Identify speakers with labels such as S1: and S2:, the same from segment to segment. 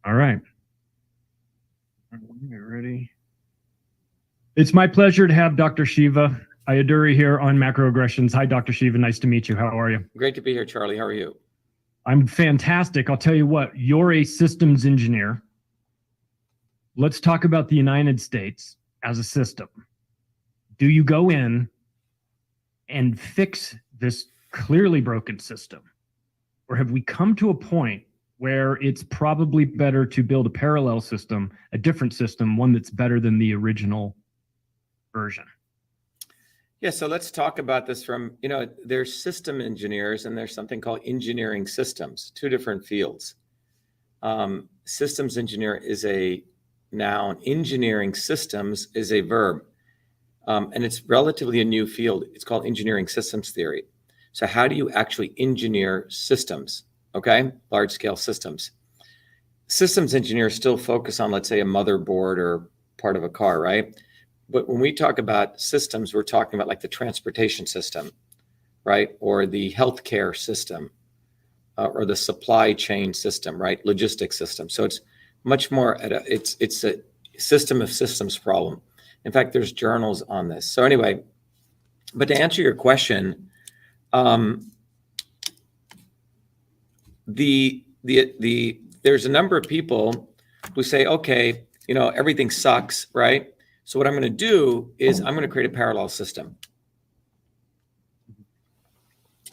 S1: All right. Get ready. It's my pleasure to have Dr. Shiva Ayaduri here on macroaggressions. Hi, Dr. Shiva. Nice to meet you. How are you?
S2: Great to be here, Charlie. How are you?
S1: I'm fantastic. I'll tell you what, you're a systems engineer. Let's talk about the United States as a system. Do you go in and fix this clearly broken system? Or have we come to a point where it's probably better to build a parallel system, a different system, one that's better than the original version?
S2: Yeah, so let's talk about this from, there's system engineers and there's something called engineering systems, two different fields. Systems engineer is a noun, engineering systems is a verb. And it's relatively a new field. It's called engineering systems theory. So how do you actually engineer systems? Okay, large scale systems. Systems engineers still focus on, let's say, a motherboard or part of a car, right? But when we talk about systems, we're talking about like the transportation system, right? Or the healthcare system, or the supply chain system, right? Logistics system. So it's much more it's a system of systems problem. In fact, there's journals on this. So anyway, but to answer your question, there's a number of people who say, okay, everything sucks, right? So what I'm going to do is I'm going to create a parallel system.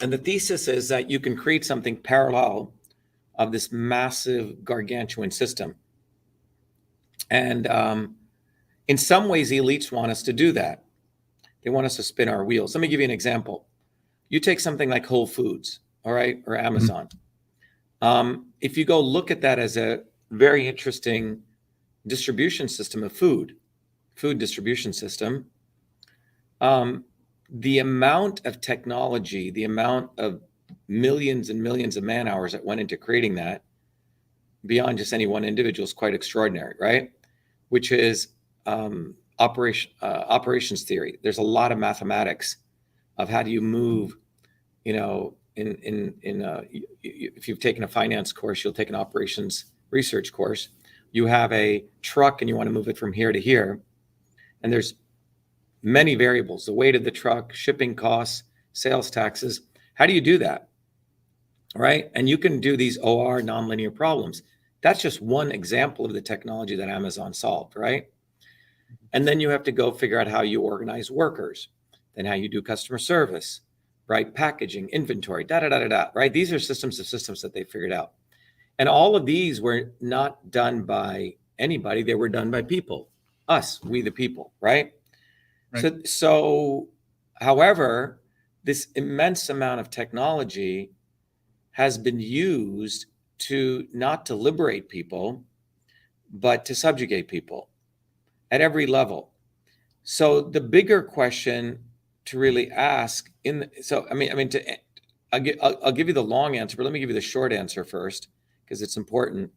S2: And the thesis is that you can create something parallel of this massive gargantuan system. And in some ways, the elites want us to do that. They want us to spin our wheels. Let me give you an example. You take something like Whole Foods, all right, or Amazon. If you go look at that as a very interesting distribution system of food distribution system, the amount of technology, the amount of millions and millions of man hours that went into creating that beyond just any one individual is quite extraordinary, right? Which is operations theory. There's a lot of mathematics of how do you move, if you've taken a finance course, you'll take an operations research course. You have a truck and you want to move it from here to here. And there's many variables, the weight of the truck, shipping costs, sales taxes. How do you do that? Right? And you can do these OR nonlinear problems. That's just one example of the technology that Amazon solved, right? And then you have to go figure out how you organize workers, then how you do customer service, right? Packaging, inventory, right? These are systems of systems that they figured out. And all of these were not done by anybody. They were done by people, us, we the people, right? So, however, this immense amount of technology has been used not to liberate people, but to subjugate people at every level. So the bigger question to really ask I'll give you the long answer, but let me give you the short answer first, because it's important,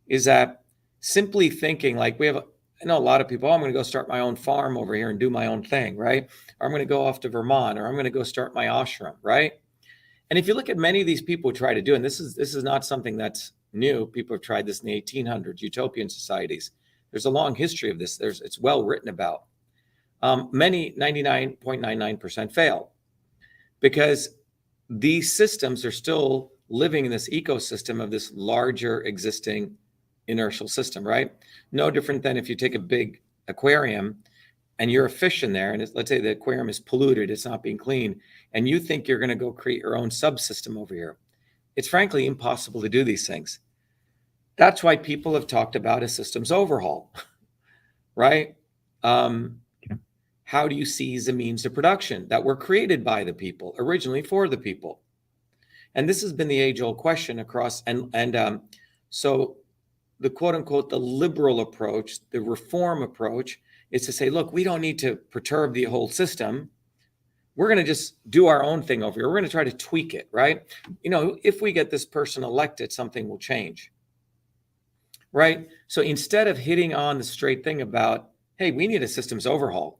S2: is that simply thinking like I know a lot of people, I'm going to go start my own farm over here and do my own thing, right? Or I'm going to go off to Vermont, or I'm going to go start my ashram, right? And if you look at many of these people who try to do, and this is not something that's new. People have tried this in the 1800s, utopian societies. There's a long history of this. It's well written about. Many, 99.99% fail, because these systems are still living in this ecosystem of this larger existing inertial system, right? No different than if you take a big aquarium and you're a fish in there, and let's say the aquarium is polluted, it's not being cleaned, and you think you're going to go create your own subsystem over here. It's frankly impossible to do these things. That's why people have talked about a systems overhaul, right? How do you seize the means of production that were created by the people, originally for the people? And this has been the age-old question across, so the quote unquote, the liberal approach, the reform approach is to say, look, we don't need to perturb the whole system. We're going to just do our own thing over here. We're going to try to tweak it, right? If we get this person elected, something will change, right? So instead of hitting on the straight thing about, hey, we need a systems overhaul.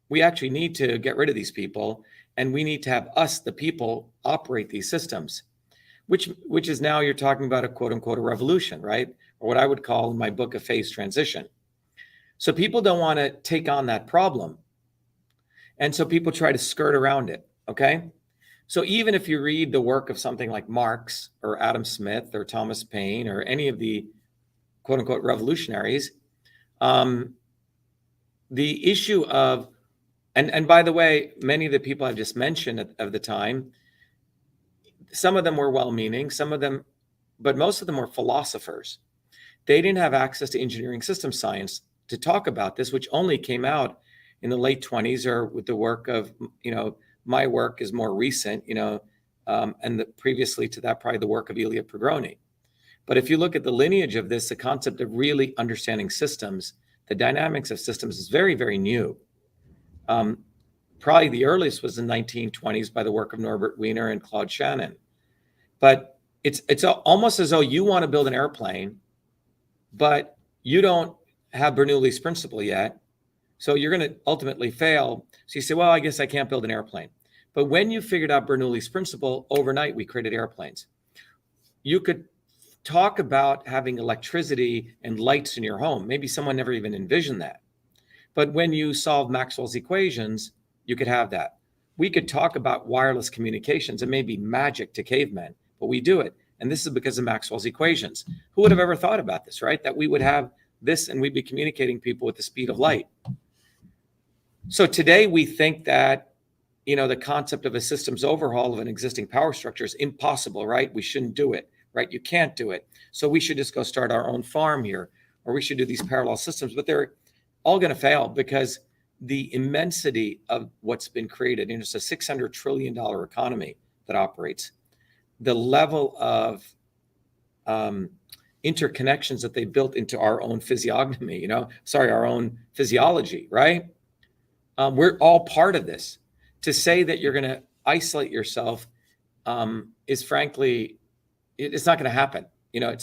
S2: We actually need to get rid of these people, and we need to have us, the people, operate these systems, which is now you're talking about a quote unquote a revolution, right? or what I would call in my book a phase transition. So people don't want to take on that problem. And so people try to skirt around it, okay? So even if you read the work of something like Marx or Adam Smith or Thomas Paine or any of the quote unquote revolutionaries, the issue of, and by the way, many of the people I've just mentioned of the time, some of them were well-meaning, some of them, but most of them were philosophers. They didn't have access to engineering system science to talk about this, which only came out in the late 20s or with the work of, my work is more recent, and previously to that, probably the work of Ilya Prigogine. But if you look at the lineage of this, the concept of really understanding systems, the dynamics of systems is very, very new. Probably the earliest was in the 1920s by the work of Norbert Wiener and Claude Shannon. But it's almost as though you want to build an airplane, but you don't have Bernoulli's principle yet. So you're going to ultimately fail. So you say, well, I guess I can't build an airplane. But when you figured out Bernoulli's principle, overnight we created airplanes. You could talk about having electricity and lights in your home. Maybe someone never even envisioned that. But when you solve Maxwell's equations, you could have that. We could talk about wireless communications. It may be magic to cavemen, but we do it. And this is because of Maxwell's equations. Who would have ever thought about this, right? That we would have this and we'd be communicating people with the speed of light. So today we think that, the concept of a systems overhaul of an existing power structure is impossible, right? We shouldn't do it, right? You can't do it. So we should just go start our own farm here, or we should do these parallel systems, but they're all going to fail because the immensity of what's been created, it's a $600 trillion economy that operates. The level of interconnections that they built into our own physiognomy, our own physiology, right? We're all part of this. To say that you're going to isolate yourself is frankly, it's not going to happen. I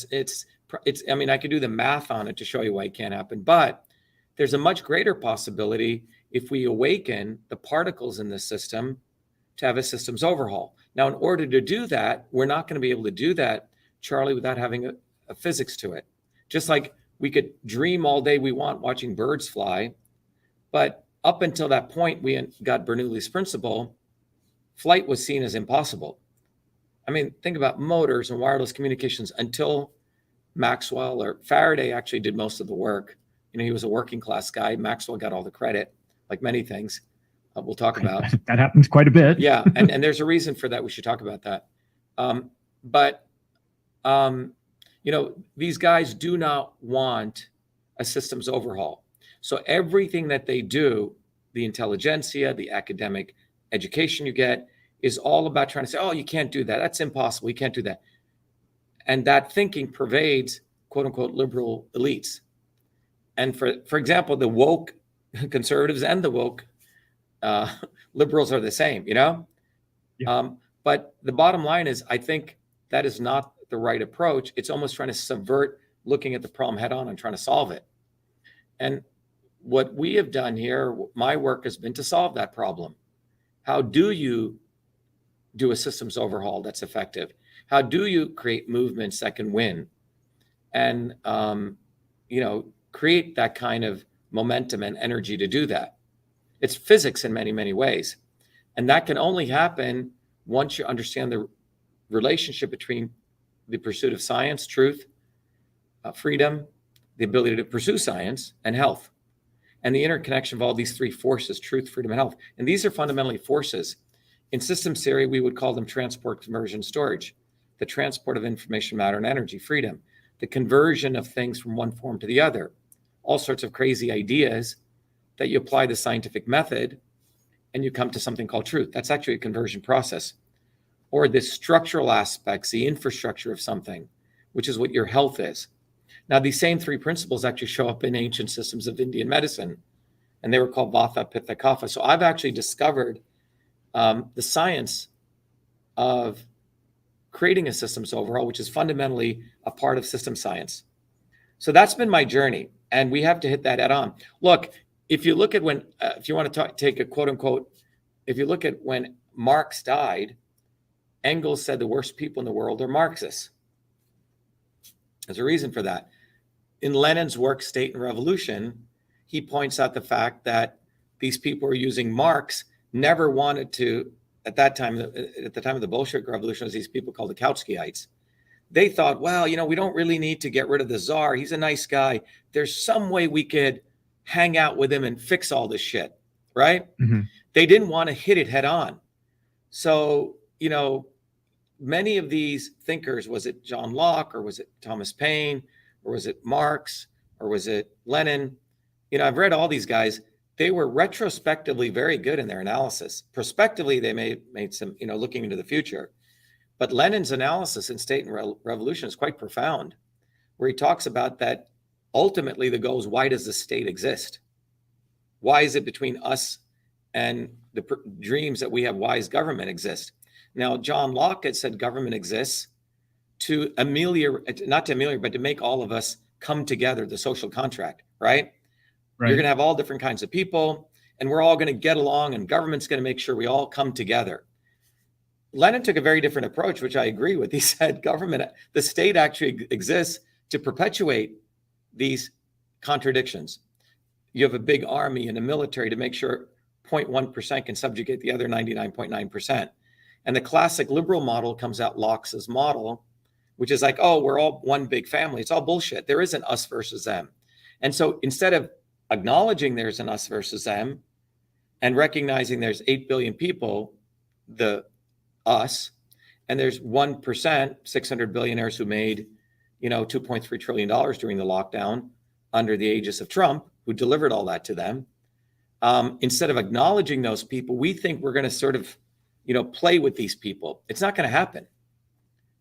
S2: could do the math on it to show you why it can't happen, but there's a much greater possibility if we awaken the particles in the system to have a systems overhaul. Now, in order to do that, we're not going to be able to do that, Charlie, without having a physics to it. Just like we could dream all day we want watching birds fly, but up until that point, we got Bernoulli's principle, flight was seen as impossible. Think about motors and wireless communications until Maxwell or Faraday actually did most of the work. He was a working class guy. Maxwell got all the credit, like many things we'll talk about.
S1: That happens quite a bit.
S2: Yeah, and there's a reason for that. We should talk about that. These guys do not want a systems overhaul. So everything that they do, the intelligentsia, the academic education you get, is all about trying to say, oh, you can't do that. That's impossible. You can't do that. And that thinking pervades, quote unquote, liberal elites. And for example, the woke conservatives and the woke liberals are the same, Yeah. But the bottom line is, I think that is not the right approach. It's almost trying to subvert looking at the problem head on and trying to solve it. And what we have done here, my work has been to solve that problem. How do you do a systems overhaul that's effective? How do you create movements that can win? And, create that kind of momentum and energy to do that. It's physics in many, many ways. And that can only happen once you understand the relationship between the pursuit of science, truth, freedom, the ability to pursue science, and health. And the interconnection of all these three forces, truth, freedom, and health. And these are fundamentally forces. In systems theory, we would call them transport, conversion, storage. The transport of information, matter, and energy, freedom. The conversion of things from one form to the other. All sorts of crazy ideas that you apply the scientific method and you come to something called truth. That's actually a conversion process. Or the structural aspects, the infrastructure of something, which is what your health is. Now, these same three principles actually show up in ancient systems of Indian medicine, and they were called Vata, Pitta, Kapha. So I've actually discovered the science of creating a systems overhaul, which is fundamentally a part of system science. So that's been my journey, and we have to hit that head on. Look, if you look at when, if you want to take a quote unquote, if you look at when Marx died, Engels said the worst people in the world are Marxists. There's a reason for that. in Lenin's work, State and Revolution, he points out the fact that these people were using Marx, never wanted to, at the time of the Bolshevik Revolution, was these people called the Kautskyites. They thought, well, we don't really need to get rid of the Tsar. He's a nice guy. There's some way we could hang out with him and fix all this shit, right?
S1: Mm-hmm.
S2: They didn't want to hit it head on. So, many of these thinkers, was it John Locke, or was it Thomas Paine, or was it Marx, or was it Lenin? I've read all these guys. They were retrospectively very good in their analysis. Prospectively, they made some, looking into the future. But Lenin's analysis in State and Revolution is quite profound, where he talks about that ultimately the goal is, why does the state exist? Why is it between us and the dreams that we have? Why does government exist? Now, John Locke had said government exists to ameliorate, not to ameliorate, but to make all of us come together, the social contract, right? You're going to have all different kinds of people, and we're all going to get along, and government's going to make sure we all come together. Lenin took a very different approach, which I agree with. He said the state actually exists to perpetuate these contradictions. You have a big army and a military to make sure 0.1% can subjugate the other 99.9%. And the classic liberal model comes out, Locke's model, which is like, oh, we're all one big family. It's all bullshit. There isn't us versus them. And so instead of acknowledging there's an us versus them and recognizing there's 8 billion people, the us, and there's 1%, 600 billionaires who made, $2.3 trillion during the lockdown under the aegis of Trump, who delivered all that to them. Instead of acknowledging those people, we think we're going to sort of, play with these people. It's not going to happen.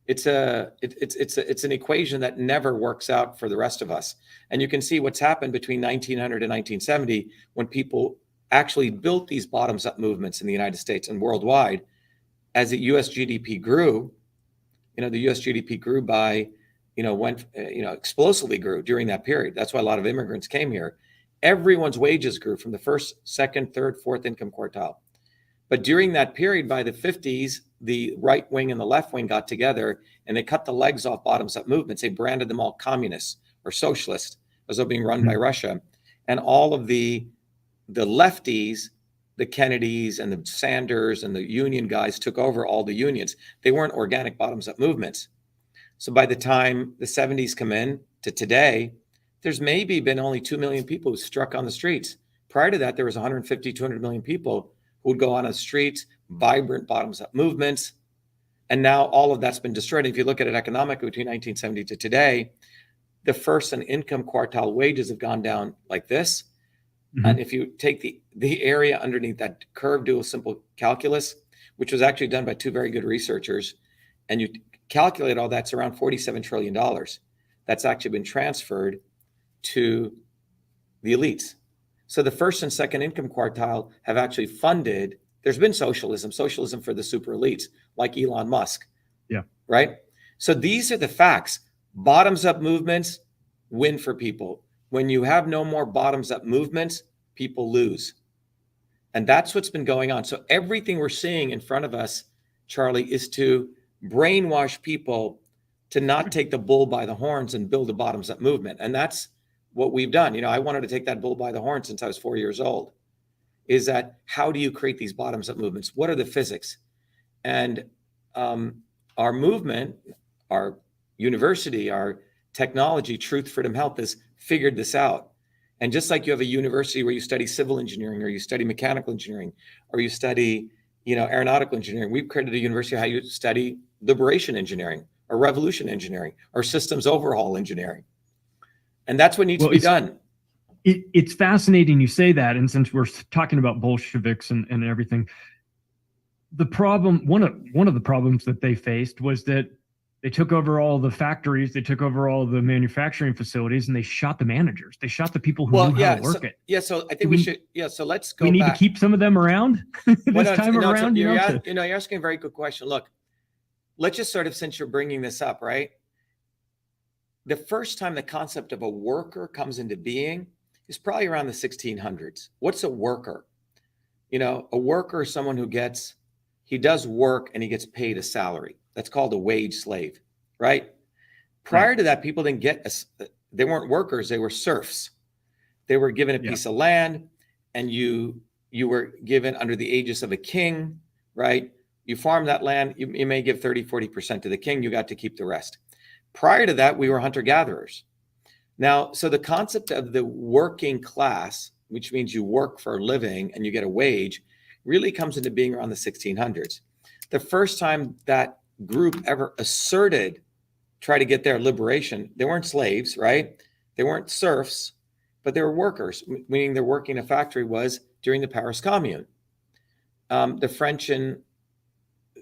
S2: It's an equation that never works out for the rest of us. And you can see what's happened between 1900 and 1970, when people actually built these bottoms up movements in the United States and worldwide. As the US GDP grew, the US GDP grew by, explosively grew during that period. That's why a lot of immigrants came here. Everyone's wages grew from the first, second, third, fourth income quartile. But during that period, by the 50s, the right wing and the left wing got together and they cut the legs off bottoms up movements. They branded them all communists or socialist, as though being run by Russia. And all of the lefties, the Kennedys and the Sanders and the union guys, took over all the unions. They weren't organic bottoms up movements. So by the time the 70s come in to today, there's maybe been only 2 million people who struck on the streets. Prior to that, there was 150, 200 million people who would go on the streets, vibrant bottoms up movements. And now all of that's been destroyed. If you look at it economically between 1970 to today, the first and income quartile wages have gone down like this. Mm-hmm. And if you take the area underneath that curve, do a simple calculus, which was actually done by two very good researchers, and you calculate all that's around $47 trillion. That's actually been transferred to the elites. So the first and second income quartile have actually funded, there's been socialism for the super elites, like Elon Musk.
S1: Yeah.
S2: Right? So these are the facts. Bottoms up movements win for people. When you have no more bottoms up movements, people lose. And that's what's been going on. So everything we're seeing in front of us, Charlie, is to brainwash people to not take the bull by the horns and build a bottoms up movement. And that's what we've done. I wanted to take that bull by the horn since I was 4 years old. Is that, how do you create these bottoms up movements? What are the physics? And our movement, our university, our technology, Truth, Freedom, Health, has figured this out. And just like you have a university where you study civil engineering, or you study mechanical engineering, or you study, aeronautical engineering, we've created a university how you study liberation engineering, or revolution engineering, or systems overhaul engineering. And that's what needs to be done.
S1: It's fascinating you say that. And since we're talking about Bolsheviks and everything, the problem, one of the problems that they faced was that they took over all the factories, they took over all the manufacturing facilities, and they shot the managers. They shot the people who knew how to work it.
S2: Yeah, so I think we should, so let's go
S1: back. We need to keep some of them around this time around.
S2: You're asking a very good question. Look, let's just sort of, since you're bringing this up, right? The first time the concept of a worker comes into being is probably around the 1600s. What's a worker? A worker is someone who he does work and he gets paid a salary. That's called a wage slave, right? Prior to that, people didn't get they weren't workers, they were serfs. They were given a piece of land, and you were given under the aegis of a king, right? You farm that land, you may give 30, 40% to the king, you got to keep the rest. Prior to that, we were hunter-gatherers. Now, so the concept of the working class, which means you work for a living and you get a wage, really comes into being around the 1600s. The first time that group ever tried to get their liberation, they weren't slaves, right? They weren't serfs, but they were workers, meaning they're working in a factory, was during the Paris Commune. The French and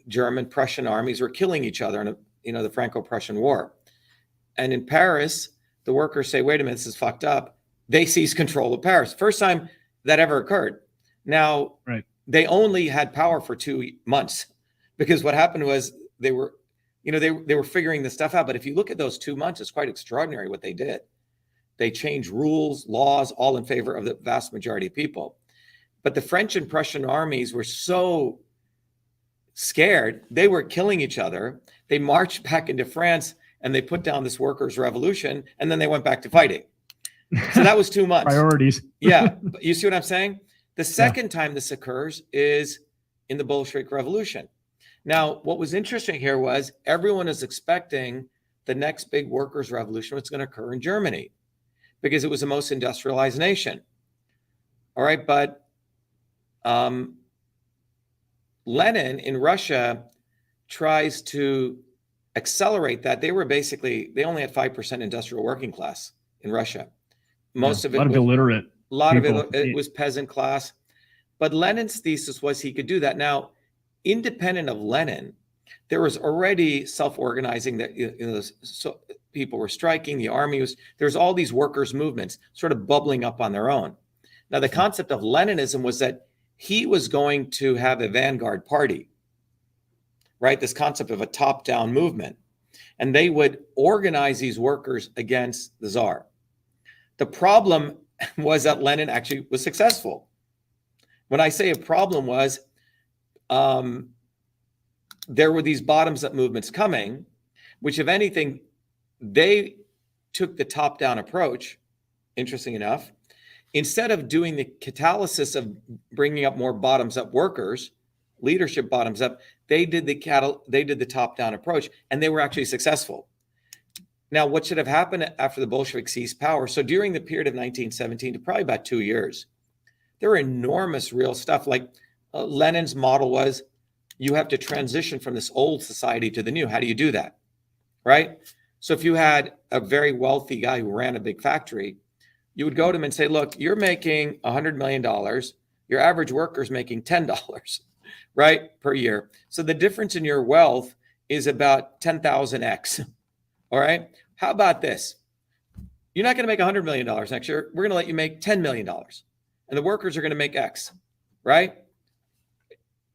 S2: German, Prussian armies were killing each other in the Franco-Prussian War. And in Paris, the workers say, wait a minute, this is fucked up. They seize control of Paris. First time that ever occurred. Now, They only had power for 2 months, because what happened was they were figuring this stuff out. But if you look at those 2 months, it's quite extraordinary what they did. They changed rules, laws, all in favor of the vast majority of people. But the French and Prussian armies were so scared, they were killing each other. They marched back into France and they put down this workers' revolution, and then they went back to fighting. So that was 2 months.
S1: Priorities.
S2: Yeah. You see what I'm saying? The second time this occurs is in the Bolshevik Revolution. Now, what was interesting here was everyone is expecting the next big workers' revolution was going to occur in Germany, because it was the most industrialized nation. All right. But Lenin in Russia tries to accelerate that. They only had 5% industrial working class in Russia. Most of it,
S1: a lot of illiterate.
S2: A lot of it was peasant class. But Lenin's thesis was he could do that. Now, independent of Lenin, there was already self-organizing that so people were striking, the army there's all these workers' movements sort of bubbling up on their own. Now, the concept of Leninism was that he was going to have a vanguard party, right? This concept of a top-down movement. And they would organize these workers against the Tsar. The problem was that Lenin actually was successful. When I say a problem was, there were these bottoms-up movements coming, which, if anything, they took the top-down approach, interesting enough. Instead of doing the catalysis of bringing up more bottoms-up workers, leadership bottoms-up, they did the top-down approach, and they were actually successful. Now, what should have happened after the Bolsheviks seized power? So during the period of 1917 to probably about 2 years, there were enormous real stuff. Like Lenin's model was, you have to transition from this old society to the new. How do you do that? Right? So if you had a very wealthy guy who ran a big factory, you would go to him and say, look, you're making $100 million. Your average worker is making $10, right, per year. So the difference in your wealth is about 10,000x. All right. How about this? You're not going to make $100 million next year. We're going to let you make $10 million. And the workers are going to make X, right?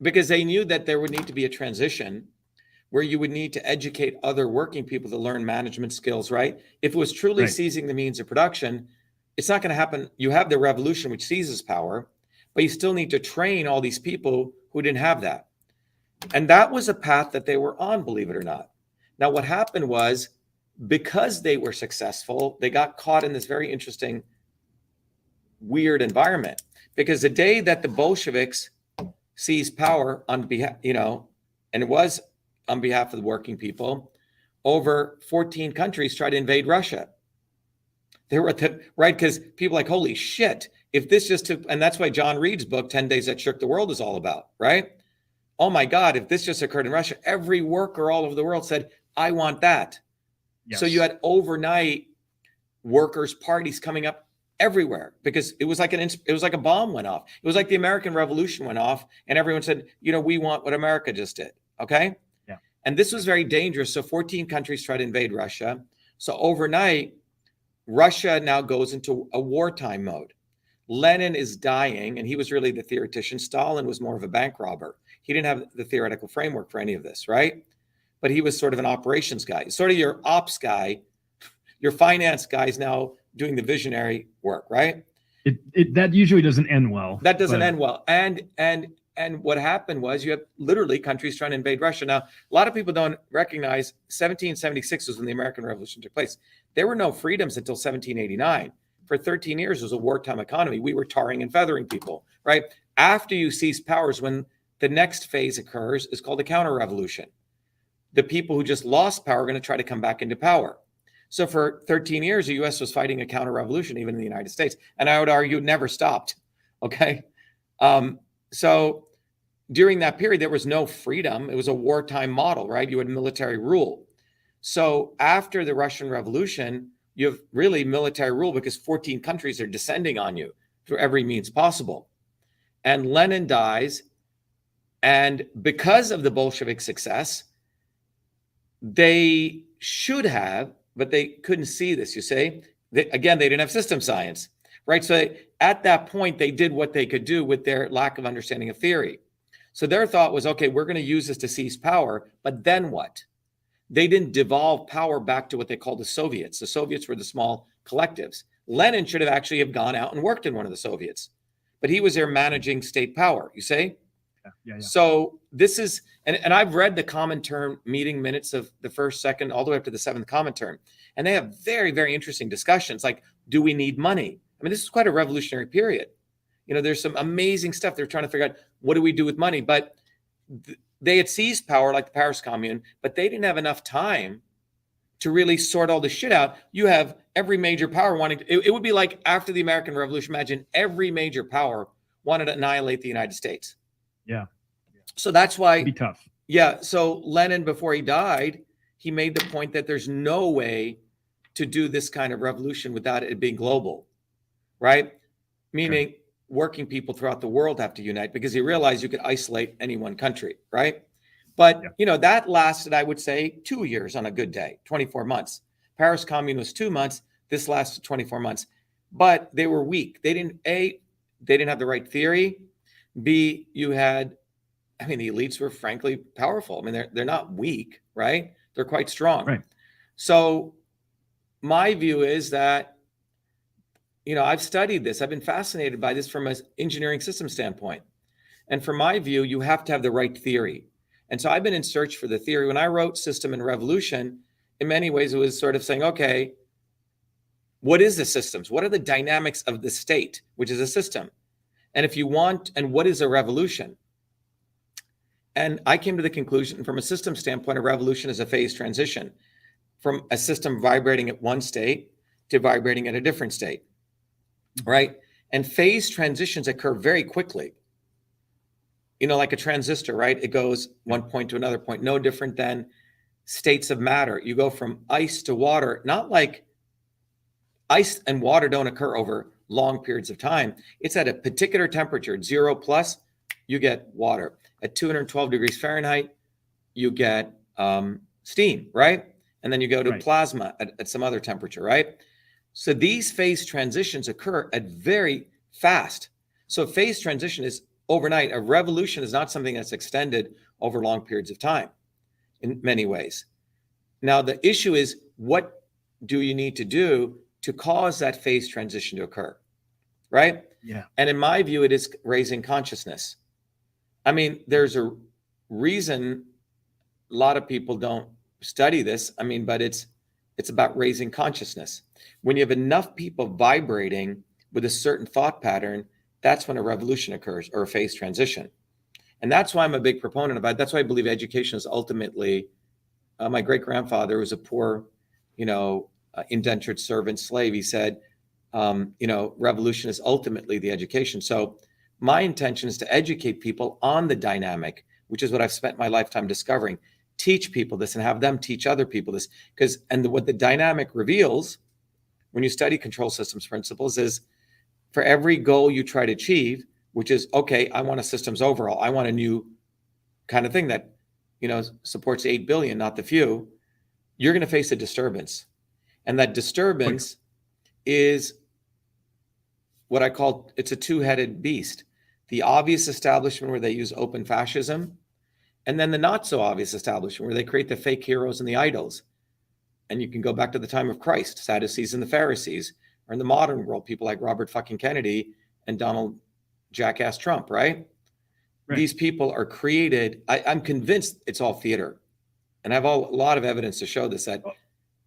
S2: Because they knew that there would need to be a transition where you would need to educate other working people to learn management skills, right? If it was truly seizing the means of production, it's not going to happen. You have the revolution, which seizes power, but you still need to train all these people who didn't have that. And that was a path that they were on, believe it or not. Now, what happened was, because they were successful, they got caught in this very interesting, weird environment. Because the day that the Bolsheviks seized power on behalf, and it was on behalf of the working people, over 14 countries tried to invade Russia. They were right, because people like, holy shit, if this just took, and that's why John Reed's book, 10 Days That Shook the World, is all about, right? Oh my God, if this just occurred in Russia, every worker all over the world said, I want that. Yes. So you had overnight workers' parties coming up everywhere, because it was like a bomb went off. It was like the American Revolution went off, and everyone said, we want what America just did. Okay.
S1: Yeah.
S2: And this was very dangerous. So 14 countries tried to invade Russia. So overnight, Russia now goes into a wartime mode. Lenin is dying, and he was really the theoretician. Stalin was more of a bank robber. He didn't have the theoretical framework for any of this, right? But he was sort of an operations guy, sort of your ops guy. Your finance guy is now doing the visionary work, right?
S1: That usually doesn't end well.
S2: That doesn't end well. And what happened was, you have literally countries trying to invade Russia. Now, a lot of people don't recognize 1776 was when the American Revolution took place. There were no freedoms until 1789. For 13 years, it was a wartime economy. We were tarring and feathering people, right? After you seize powers, when the next phase occurs, is called a counter-revolution. The people who just lost power are going to try to come back into power. So for 13 years, the U.S. was fighting a counter-revolution, even in the United States. And I would argue it never stopped, okay? So during that period, there was no freedom. It was a wartime model, right? You had military rule. So after the Russian Revolution, you have really military rule because 14 countries are descending on you through every means possible. And Lenin dies. And because of the Bolshevik success, they should have, but they couldn't see this, you say. They didn't have system science, right? So at that point, they did what they could do with their lack of understanding of theory. So their thought was, okay, we're going to use this to seize power, but then what? They didn't devolve power back to what they called the Soviets. The Soviets were the small collectives. Lenin should have actually gone out and worked in one of the Soviets, but he was there managing state power, you say?
S1: Yeah.
S2: So this is, and I've read the Comintern meeting minutes of the first, second, all the way up to the seventh Comintern, and they have very, very interesting discussions like, do we need money? I mean, this is quite a revolutionary period. You know, there's some amazing stuff. They're trying to figure out, what do we do with money? But they had seized power like the Paris Commune, but they didn't have enough time to really sort all this shit out. You have every major power wanting to, it would be like after the American Revolution, imagine every major power wanted to annihilate the United States.
S1: Yeah.
S2: So that's why
S1: It'd be tough.
S2: Yeah. So Lenin, before he died, he made the point that there's no way to do this kind of revolution without it being global, right? Meaning working people throughout the world have to unite, because he realized you could isolate any one country, right? But, you know, that lasted, I would say, 2 years on a good day, 24 months. Paris Commune was 2 months. This lasted 24 months. But they were weak. They didn't have the right theory. B, you had, I mean, the elites were frankly powerful. I mean, they're not weak, right? They're quite strong.
S1: Right.
S2: So my view is that, you know, I've studied this. I've been fascinated by this from an engineering system standpoint. And from my view, you have to have the right theory. And so I've been in search for the theory. When I wrote System and Revolution, in many ways, it was sort of saying, okay, what is the systems? What are the dynamics of the state, which is a system? And if you want, and what is a revolution? And I came to the conclusion, from a system standpoint, a revolution is a phase transition from a system vibrating at one state to vibrating at a different state, right? And phase transitions occur very quickly. You know, like a transistor, right? It goes one point to another point, no different than states of matter. You go from ice to water, not like ice and water don't occur over long periods of time. It's at a particular temperature, 0 plus, you get water. At 212 degrees Fahrenheit, you get steam, right? And then you go to plasma at some other temperature, right? So these phase transitions occur at very fast. So phase transition is overnight. A revolution is not something that's extended over long periods of time in many ways. Now, the issue is, what do you need to do to cause that phase transition to occur, right?
S1: Yeah.
S2: And in my view, it is raising consciousness. I mean, there's a reason a lot of people don't study this. I mean, but it's about raising consciousness. When you have enough people vibrating with a certain thought pattern, that's when a revolution occurs, or a phase transition. And that's why I'm a big proponent of it. That's why I believe education is ultimately, my great grandfather was a poor, indentured servant slave. He said, revolution is ultimately the education. So my intention is to educate people on the dynamic, which is what I've spent my lifetime discovering. Teach people this and have them teach other people this. What the dynamic reveals when you study control systems principles is, for every goal you try to achieve, which is, okay, I want a systems overall, I want a new kind of thing that, supports 8 billion, not the few, you're going to face a disturbance. And that disturbance is what I call, it's a two-headed beast. The obvious establishment, where they use open fascism, and then the not so obvious establishment, where they create the fake heroes and the idols. And you can go back to the time of Christ, Sadducees and the Pharisees, or in the modern world, people like Robert fucking Kennedy and Donald Jackass Trump, right? These people are created. I'm convinced it's all theater. And I have a lot of evidence to show this. That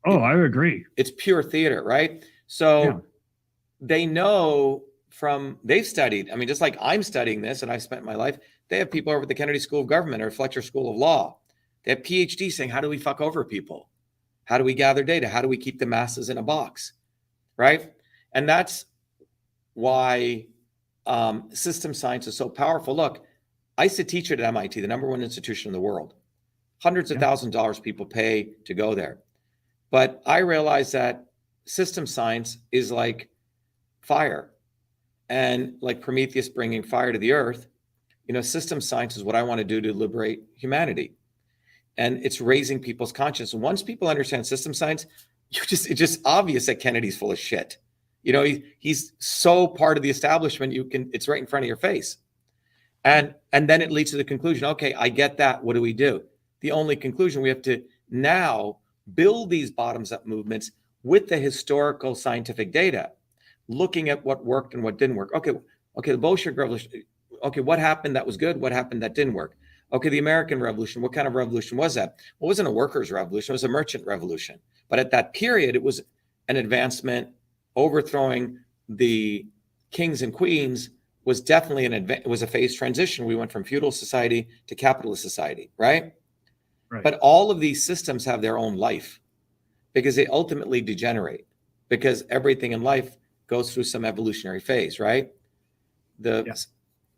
S1: Oh, I agree.
S2: It's pure theater, right? So
S1: Yeah.
S2: they know they've studied, I mean, just like I'm studying this and I've spent my life, they have people over at the Kennedy School of Government or Fletcher School of Law. They have PhDs saying, how do we fuck over people? How do we gather data? How do we keep the masses in a box, right? And that's why system science is so powerful. Look, I used to teach it at MIT, the #1 institution in the world. Hundreds of thousands of dollars people pay to go there. But I realized that system science is like fire. And like Prometheus bringing fire to the earth, system science is what I want to do to liberate humanity. And it's raising people's conscience. Once people understand system science, it's just obvious that Kennedy's full of shit. He's so part of the establishment, it's right in front of your face. And then it leads to the conclusion, okay, I get that. What do we do? The only conclusion, we have to now build these bottoms up movements with the historical scientific data, looking at what worked and what didn't work. Okay, the Bolshevik Revolution. Okay, what happened that was good? What happened that didn't work? Okay, the American Revolution. What kind of revolution was that? Well, it wasn't a workers' revolution. It was a merchant revolution. But at that period, it was an advancement. Overthrowing the kings and queens was definitely it was a phase transition. We went from feudal society to capitalist society, right?
S1: Right.
S2: But all of these systems have their own life because they ultimately degenerate, because everything in life goes through some evolutionary phase, right? The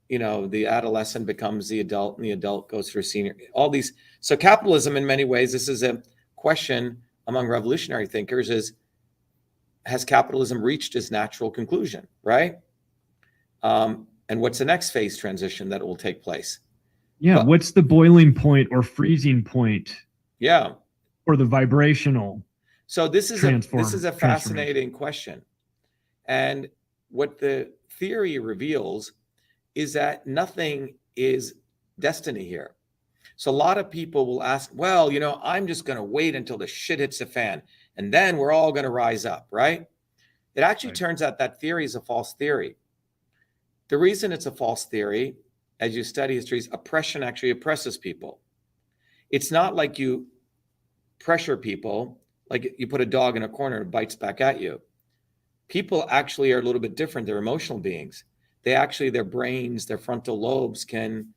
S2: adolescent becomes the adult, and the adult goes through senior, all these. So capitalism, in many ways, this is a question among revolutionary thinkers, has capitalism reached its natural conclusion, right? And what's the next phase transition that will take place?
S1: Yeah, what's the boiling point or freezing point?
S2: Yeah.
S1: Or the vibrational.
S2: So this is a fascinating question. And what the theory reveals is that nothing is destiny here. So a lot of people will ask, well, I'm just going to wait until the shit hits the fan, and then we're all going to rise up, right? It actually turns out that theory is a false theory. The reason it's a false theory, as you study history, is oppression actually oppresses people. It's not like you pressure people, like you put a dog in a corner and it bites back at you. People actually are a little bit different. They're emotional beings. Their brains, their frontal lobes can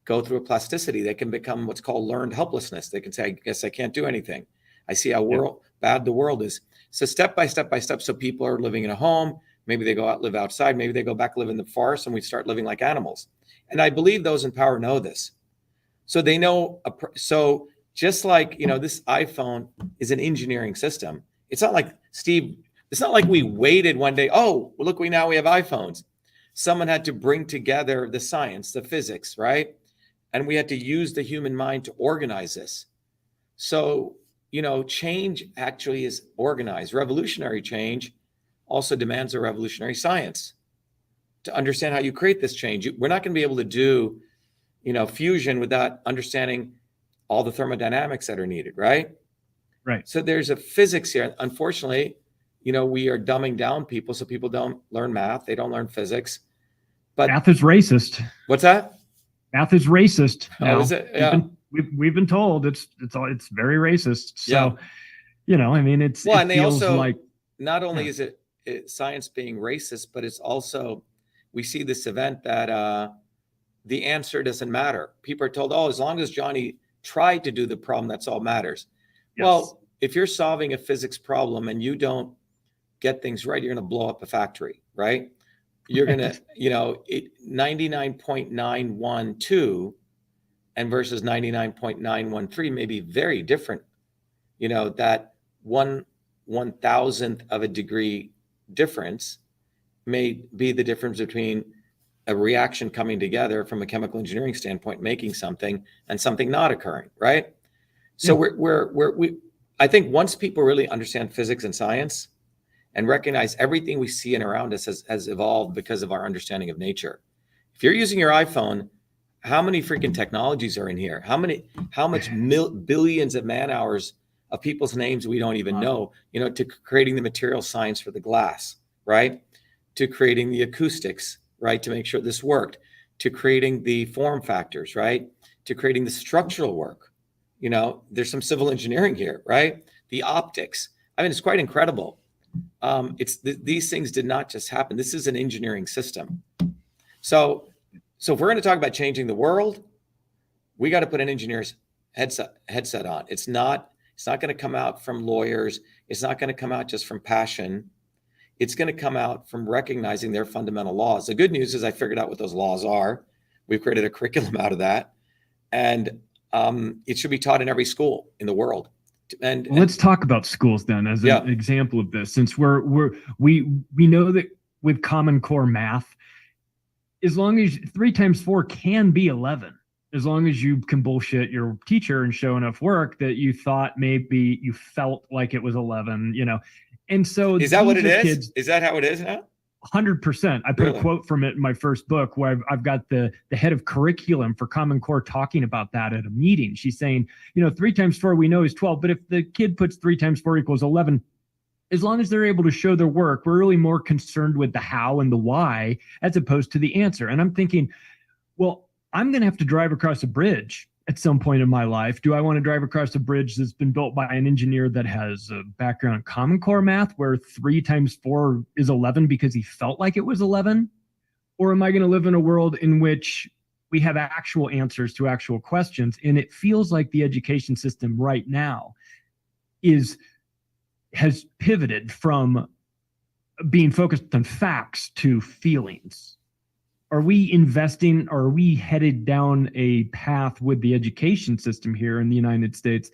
S2: go through a plasticity. They can become what's called learned helplessness. They can say, I guess I can't do anything. I see how bad the world is. So step by step by step. So people are living in a home. Maybe they go out, live outside. Maybe they go back, live in the forest, and we start living like animals. And I believe those in power know this. So they know. So just like, this iPhone is an engineering system. It's not like, Steve, it's not like we waited one day. Oh, well, look, now we have iPhones. Someone had to bring together the science, the physics, right? And we had to use the human mind to organize this. So, change actually is organized. Revolutionary change also demands a revolutionary science to understand how you create this change. We're not going to be able to do, fusion without understanding all the thermodynamics that are needed, right?
S1: Right.
S2: So there's a physics here. Unfortunately, we are dumbing down people, so people don't learn math. They don't learn physics. But
S1: math is racist.
S2: What's that?
S1: Math is racist.
S2: Now. Oh, is it? Yeah.
S1: We've been told it's very racist. So, I mean, it
S2: and they
S1: feels
S2: also,
S1: like
S2: not only is it science being racist, but it's also, we see this event that the answer doesn't matter. People are told, as long as Johnny tried to do the problem, that's all matters. Yes. Well, if you're solving a physics problem and you don't get things right, you're going to blow up a factory, right? You're going to, 99.912 and versus 99.913 may be very different. That 1/1000th of a degree difference may be the difference between a reaction coming together from a chemical engineering standpoint, making something, and something not occurring, right? So I think once people really understand physics and science and recognize everything we see and around us has evolved because of our understanding of nature. If you're using your iPhone, how many freaking technologies are in here? How much billions of man hours of people's names we don't even know, to creating the material science for the glass, right? To creating the acoustics, right? To make sure this worked, to creating the form factors, right? To creating the structural work. There's some civil engineering here, right? The optics. I mean, it's quite incredible. These things did not just happen. This is an engineering system. So if we're going to talk about changing the world, we got to put an engineer's headset on. It's not going to come out from lawyers. It's not going to come out just from passion. It's going to come out from recognizing their fundamental laws. The good news is I figured out what those laws are. We've created a curriculum out of that. And it should be taught in every school in the world. And
S1: let's talk about schools then as an example of this, since we know that with Common Core math, as long as 3 times 4 can be 11, as long as you can bullshit your teacher and show enough work that you thought maybe you felt like it was 11, And so
S2: is that what it is? Kids, is that how it is now?
S1: 100%. I put a quote from it in my first book where I've got the head of curriculum for Common Core talking about that at a meeting. She's saying, 3 times 4 we know is 12, but if the kid puts 3 times 4 equals 11, as long as they're able to show their work, we're really more concerned with the how and the why as opposed to the answer. And I'm thinking, well, I'm going to have to drive across a bridge at some point in my life. Do I want to drive across a bridge that's been built by an engineer that has a background in Common Core math where 3 times 4 is 11 because he felt like it was 11? Or am I going to live in a world in which we have actual answers to actual questions? And it feels like the education system right now has pivoted from being focused on facts to feelings. Are we investing, or are we headed down a path with the education system here in the United States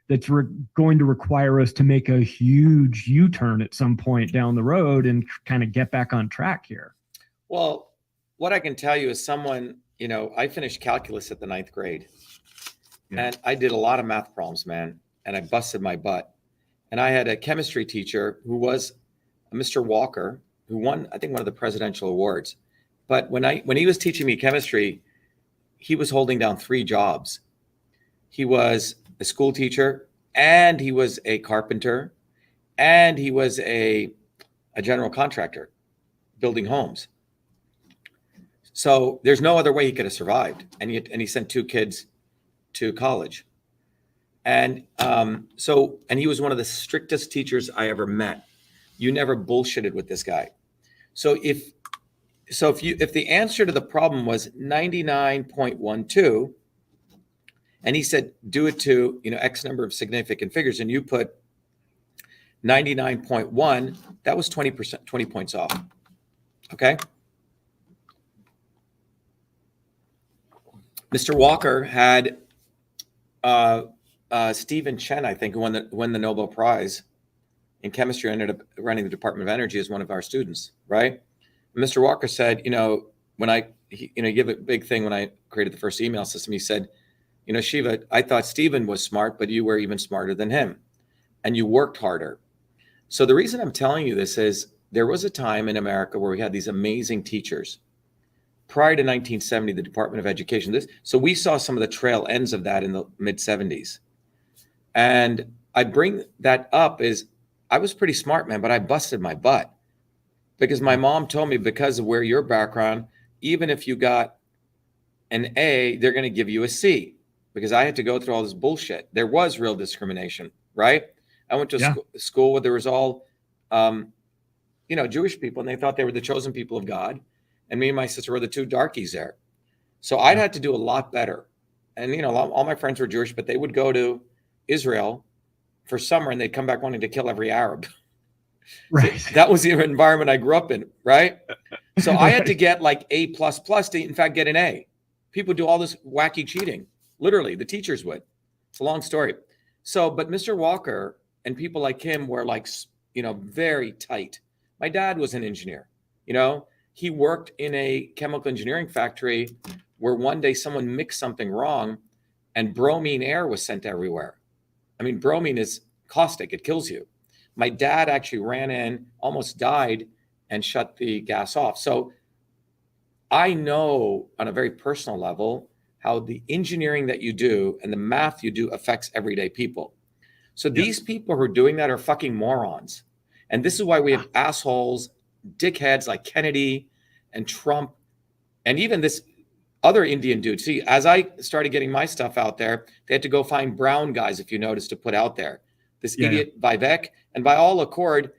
S1: that's going to require us to make a huge U-turn at some point down the road and kind of get back on track here?
S2: Well, what I can tell you is I finished calculus at the 9th grade. Yeah. And I did a lot of math problems, man, and I busted my butt. And I had a chemistry teacher who was Mr. Walker, who won, I think, one of the presidential awards. But when he was teaching me chemistry, he was holding down 3 jobs. He was a school teacher, and he was a carpenter, and he was a general contractor building homes. So there's no other way he could have survived. And he sent 2 kids to college. And he was one of the strictest teachers I ever met. You never bullshitted with this guy. So if the answer to the problem was 99.12, and he said, do it to, X number of significant figures, and you put 99.1, that was 20%, 20 points off. Okay. Mr. Walker had Stephen Chen, I think, who won the Nobel Prize in chemistry, ended up running the Department of Energy as one of our students, right? Mr. Walker said, he gave a big thing when I created the first email system. He said, Shiva, I thought Stephen was smart, but you were even smarter than him, and you worked harder. So the reason I'm telling you this is there was a time in America where we had these amazing teachers. Prior to 1970, the Department of Education, so we saw some of the trail ends of that in the mid 70s. And I bring that up is I was pretty smart, man, but I busted my butt. Because my mom told me, because of where your background, even if you got an A, they're going to give you a C. Because I had to go through all this bullshit. There was real discrimination, right? I went to school where there was all, Jewish people, and they thought they were the chosen people of God. And me and my sister were the 2 darkies there. So I'd had to do a lot better. And, all my friends were Jewish, but they would go to Israel for summer and they'd come back wanting to kill every Arab.
S1: Right.
S2: So that was the environment I grew up in, right? So I had to get like A++ to, in fact, get an A. People do all this wacky cheating. Literally, the teachers would. It's a long story. So, but Mr. Walker and people like him were like, very tight. My dad was an engineer, He worked in a chemical engineering factory where one day someone mixed something wrong and bromine air was sent everywhere. I mean, bromine is caustic. It kills you. My dad actually ran in, almost died, and shut the gas off. So I know on a very personal level how the engineering that you do and the math you do affects everyday people. So these people who are doing that are fucking morons. And this is why we have assholes, dickheads like Kennedy and Trump, and even this other Indian dude. See, as I started getting my stuff out there, they had to go find brown guys, if you notice, to put out there. this
S1: Yeah,
S2: idiot Vivek. And by all accord,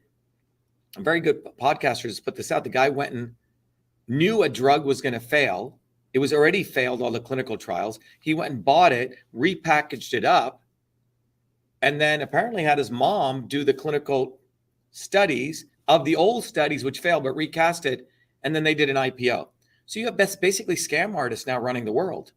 S2: a very good podcaster just put this out. The guy went and knew a drug was going to fail. It was already failed all the clinical trials. He went and bought it, repackaged it up, and then apparently had his mom do the clinical studies of the old studies which failed, but recast it, and then they did an IPO. So you have basically scam artists now running the world.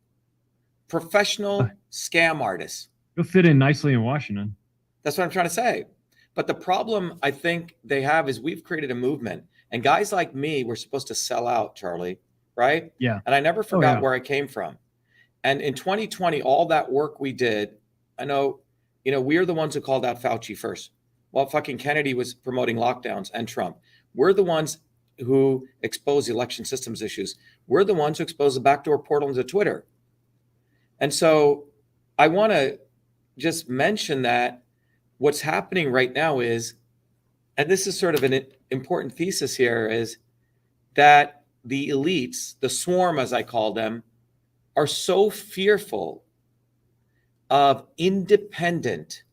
S2: Professional scam artists.
S1: You'll fit in nicely in Washington.
S2: That's what I'm trying to say. But the problem I think they have is we've created a movement, and guys like me were supposed to sell out, Charlie, right?
S1: Yeah.
S2: And I never forgot where I came from. And in 2020, all that work we did, I know, we're the ones who called out Fauci first. While fucking Kennedy was promoting lockdowns and Trump. We're the ones who exposed the election systems issues. We're the ones who exposed the backdoor portal into Twitter. And so I want to just mention that what's happening right now is, and this is sort of an important thesis here, is that the elites, the swarm as I call them, are so fearful of independent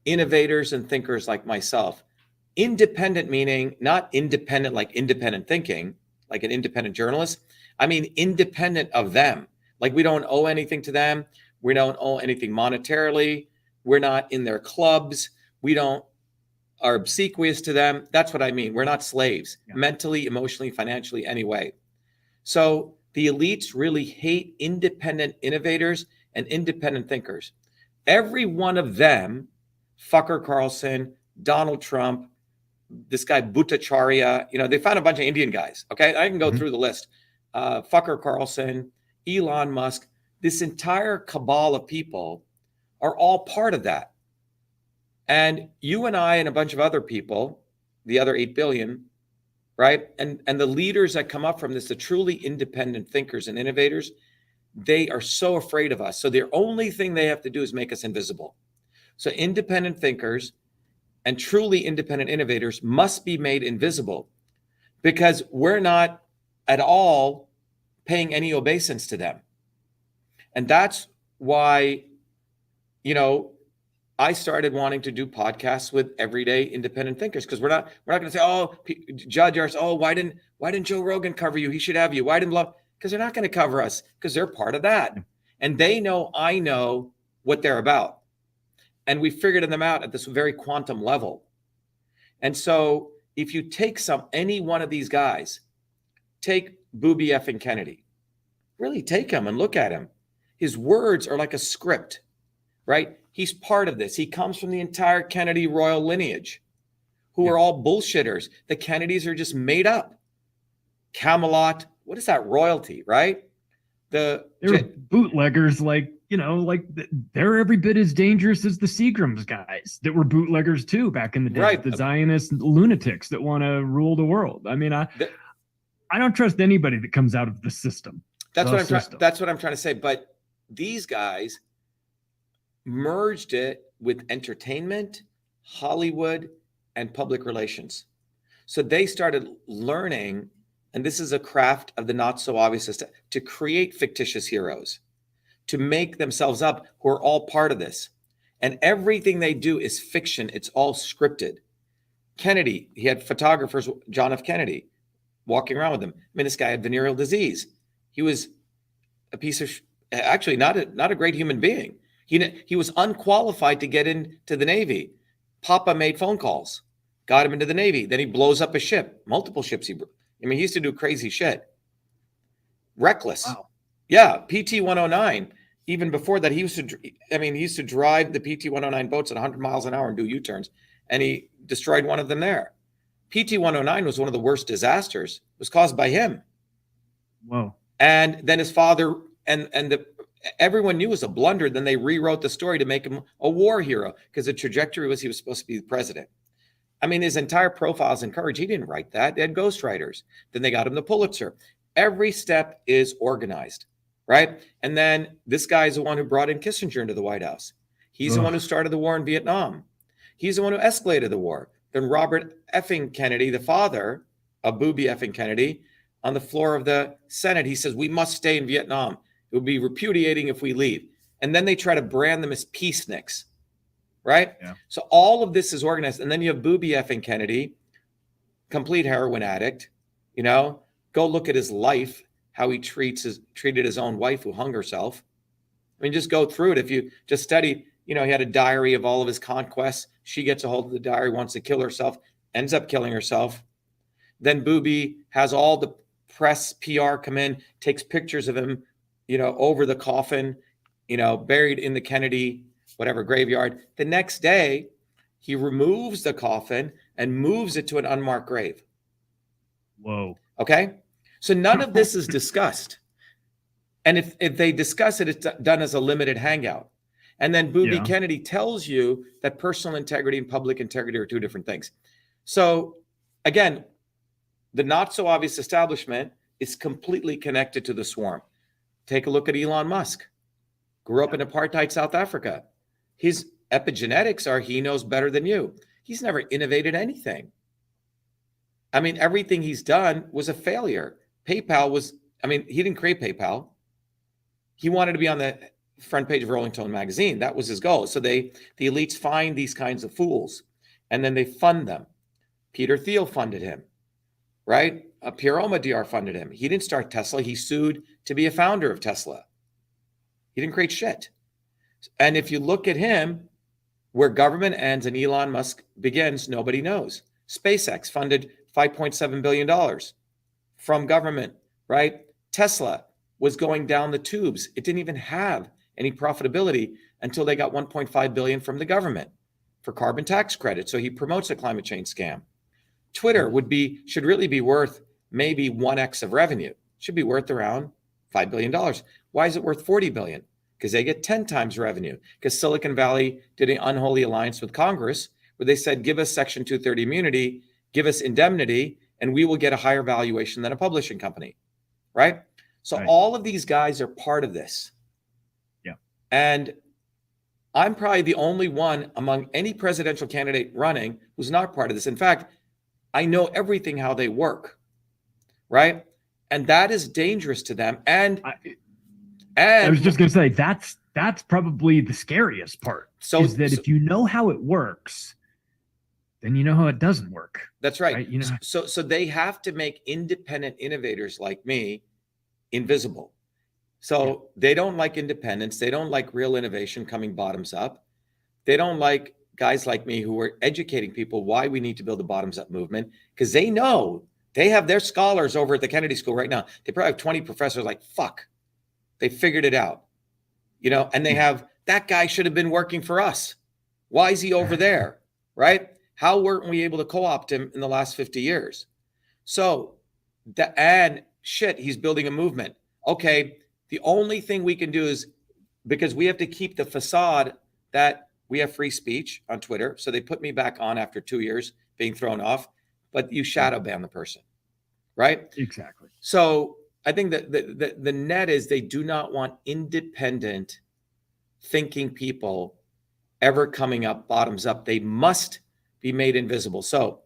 S2: innovators and thinkers like myself. Independent meaning not independent like independent thinking, like an independent journalist. I mean independent of them. Like we don't owe anything to them. We don't owe anything monetarily. We're not in their clubs. We don't are obsequious to them. That's what I mean. We're not slaves, mentally, emotionally, financially, anyway. So the elites really hate independent innovators and independent thinkers. Every one of them, Fucker Carlson, Donald Trump, this guy Bhattacharya, they found a bunch of Indian guys. Okay, I can go through the list. Fucker Carlson, Elon Musk, this entire cabal of people are all part of that. And you and I and a bunch of other people, the other 8 billion, right? And the leaders that come up from this, the truly independent thinkers and innovators, they are so afraid of us. So the only thing they have to do is make us invisible. So independent thinkers and truly independent innovators must be made invisible because we're not at all paying any obeisance to them. And that's why, I started wanting to do podcasts with everyday independent thinkers because we're not going to say, judge us. Why didn't Joe Rogan cover you? He should have you. Why didn't love? Because they're not going to cover us because they're part of that. And they know, I know what they're about. And we figured them out at this very quantum level. And so if you take any one of these guys, take Booby effing Kennedy, really take him and look at him. His words are like a script, right? He's part of this. He comes from the entire Kennedy royal lineage, who are all bullshitters. The Kennedys are just made up. Camelot, what is that royalty, right? They're
S1: bootleggers, they're every bit as dangerous as the Seagrams guys that were bootleggers too back in the day. Right. The Zionist lunatics that want to rule the world. I mean, I don't trust anybody that comes out of the system.
S2: That's what I'm trying to say. But these guys merged it with entertainment, Hollywood, and public relations. So they started learning, and this is a craft of the not so obvious, to create fictitious heroes, to make themselves up who are all part of this. And everything they do is fiction. It's all scripted. Kennedy, he had photographers, John F. Kennedy, walking around with him. I mean, this guy had venereal disease. He was a piece of, actually not a great human being. He was unqualified to get into the Navy. Papa made phone calls, got him into the Navy. Then he blows up a ship, multiple ships. He used to do crazy shit. Reckless. Wow. Yeah, PT-109. Even before that, he used to drive the PT-109 boats at 100 miles an hour and do U-turns. And he destroyed one of them there. PT-109 was one of the worst disasters. It was caused by him.
S1: Whoa. And
S2: then his father everyone knew it was a blunder. Then they rewrote the story to make him a war hero because the trajectory was he was supposed to be the president. I mean, his entire profile is in courage. He didn't write that. They had ghostwriters. Then they got him the Pulitzer. Every step is organized, right? And then this guy is the one who brought in Kissinger into the White House. He's the one who started the war in Vietnam. He's the one who escalated the war. Then Robert effing Kennedy, the father of Booby effing Kennedy, on the floor of the Senate, he says, we must stay in Vietnam. It would be repudiating if we leave. And then they try to brand them as peaceniks, right?
S1: Yeah.
S2: So all of this is organized. And then you have Booby effing Kennedy, complete heroin addict, you know, go look at his life, how he treated his own wife who hung herself. I mean, just go through it. If you just study, you know, he had a diary of all of his conquests. She gets a hold of the diary, wants to kill herself, ends up killing herself. Then Booby has all the press PR come in, takes pictures of him, you know, over the coffin, you know, buried in the Kennedy, whatever, graveyard. The next day, he removes the coffin and moves it to an unmarked grave.
S1: Whoa.
S2: Okay? So none of this is discussed. And if they discuss it, it's done as a limited hangout. And then Booby Kennedy tells you that personal integrity and public integrity are two different things. So again, the not so obvious establishment is completely connected to the swarm. Take a look at Elon Musk. Grew up in apartheid South Africa. His epigenetics are he knows better than you. He's never innovated anything. I mean, everything he's done was a failure. PayPal was, I mean, he didn't create PayPal. He wanted to be on the front page of Rolling Stone magazine. That was his goal. So the elites find these kinds of fools and then they fund them. Peter Thiel funded him, right? Pierre Omidyar funded him. He didn't start Tesla. He sued to be a founder of Tesla. He didn't create shit. And if you look at him, where government ends and Elon Musk begins, nobody knows. SpaceX funded $5.7 billion from government, right? Tesla was going down the tubes. It didn't even have any profitability until they got $1.5 billion from the government for carbon tax credit. So he promotes a climate change scam. Twitter should really be worth maybe 1x of revenue. Should be worth around $5 billion. Why is it worth $40 billion? Because they get 10 times revenue. Because Silicon Valley did an unholy alliance with Congress where they said, give us Section 230 immunity, give us indemnity, and we will get a higher valuation than a publishing company, right? So all of these guys are part of this.
S1: Yeah.
S2: And I'm probably the only one among any presidential candidate running who's not part of this. In fact, I know everything how they work, right? And that is dangerous to them. And
S1: I was just going to say, that's probably the scariest part. So is that if you know how it works, then you know how it doesn't work.
S2: That's right.
S1: You know?
S2: So they have to make independent innovators like me invisible. So they don't like independence. They don't like real innovation coming bottoms up. They don't like guys like me who are educating people why we need to build a bottoms up movement, because they know they have their scholars over at the Kennedy School right now. They probably have 20 professors like, fuck, they figured it out, you know, and they have, that guy should have been working for us. Why is he over there? Right? How weren't we able to co-opt him in the last 50 years? So he's building a movement. Okay. The only thing we can do is, because we have to keep the facade that we have free speech on Twitter. So they put me back on after 2 years being thrown off, but you shadow ban the person, right?
S1: Exactly.
S2: So I think that the net is they do not want independent thinking people ever coming up bottoms up. They must be made invisible. So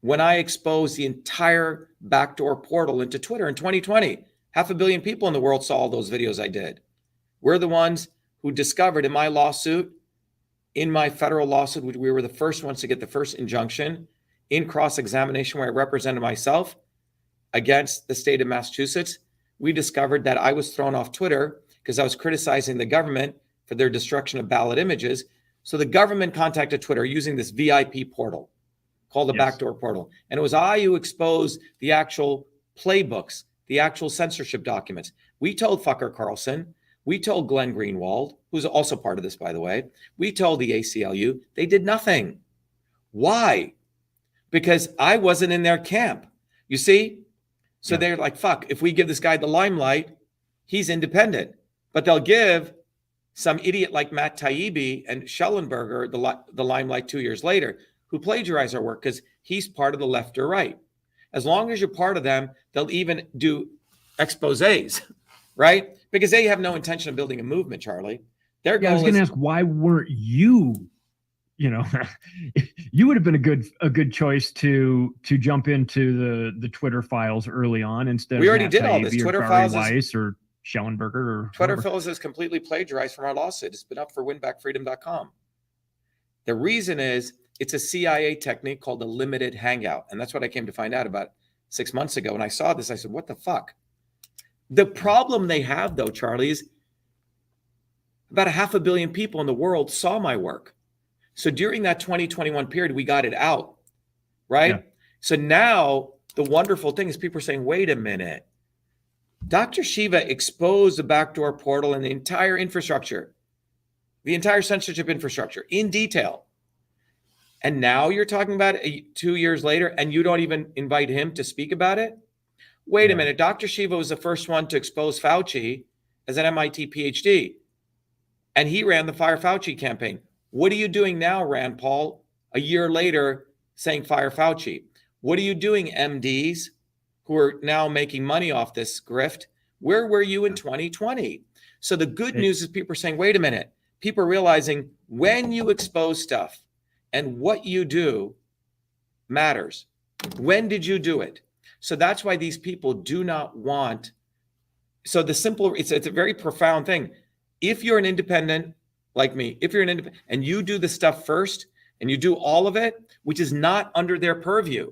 S2: when I exposed the entire backdoor portal into Twitter in 2020, 500 million people in the world saw all those videos I did. We're the ones who discovered in my lawsuit, in my federal lawsuit, which we were the first ones to get the first injunction in cross-examination where I represented myself against the state of Massachusetts. We discovered that I was thrown off Twitter because I was criticizing the government for their destruction of ballot images. So the government contacted Twitter using this VIP portal called the backdoor portal. And it was I who exposed the actual playbooks, the actual censorship documents. We told Fucker Carlson, we told Glenn Greenwald, who's also part of this, by the way, we told the ACLU, they did nothing. Why? Because I wasn't in their camp. You see? So they're like, fuck, if we give this guy the limelight, he's independent. But they'll give some idiot like Matt Taibbi and Schellenberger the limelight 2 years later, who plagiarize our work because he's part of the left or right. As long as you're part of them, they'll even do exposés, right? Because they have no intention of building a movement, Charlie. Their goal
S1: I was going to ask, why weren't you, you would have been a good choice to jump into the Twitter files early on instead
S2: we
S1: of
S2: already
S1: Matt
S2: did all
S1: Taibbi
S2: this.
S1: or
S2: Twitter
S1: Barry
S2: files
S1: Weiss or Schellenberger or
S2: Twitter
S1: whoever.
S2: files is completely plagiarized from our lawsuit. It's been up for winbackfreedom.com. The reason is it's a CIA technique called a limited hangout. And that's what I came to find out about 6 months ago. When I saw this, I said, what the fuck? The problem they have, though, Charlie, is about 500 million people in the world saw my work. So during that 2021 period, we got it out, right?
S1: Yeah.
S2: So now the wonderful thing is people are saying, wait a minute. Dr. Shiva exposed the backdoor portal and the entire infrastructure, the entire censorship infrastructure in detail. And now you're talking about it 2 years later and you don't even invite him to speak about it? Wait a minute. Dr. Shiva was the first one to expose Fauci as an MIT PhD. And he ran the Fire Fauci campaign. What are you doing now, Rand Paul, a year later saying fire Fauci? What are you doing, MDs, who are now making money off this grift? Where were you in 2020? So the good news is people are saying, wait a minute. People are realizing when you expose stuff and what you do matters. When did you do it? So that's why these people do not want. So the simple, it's a very profound thing. If you're an independent like me, if you're an independent and you do the stuff first and you do all of it, which is not under their purview,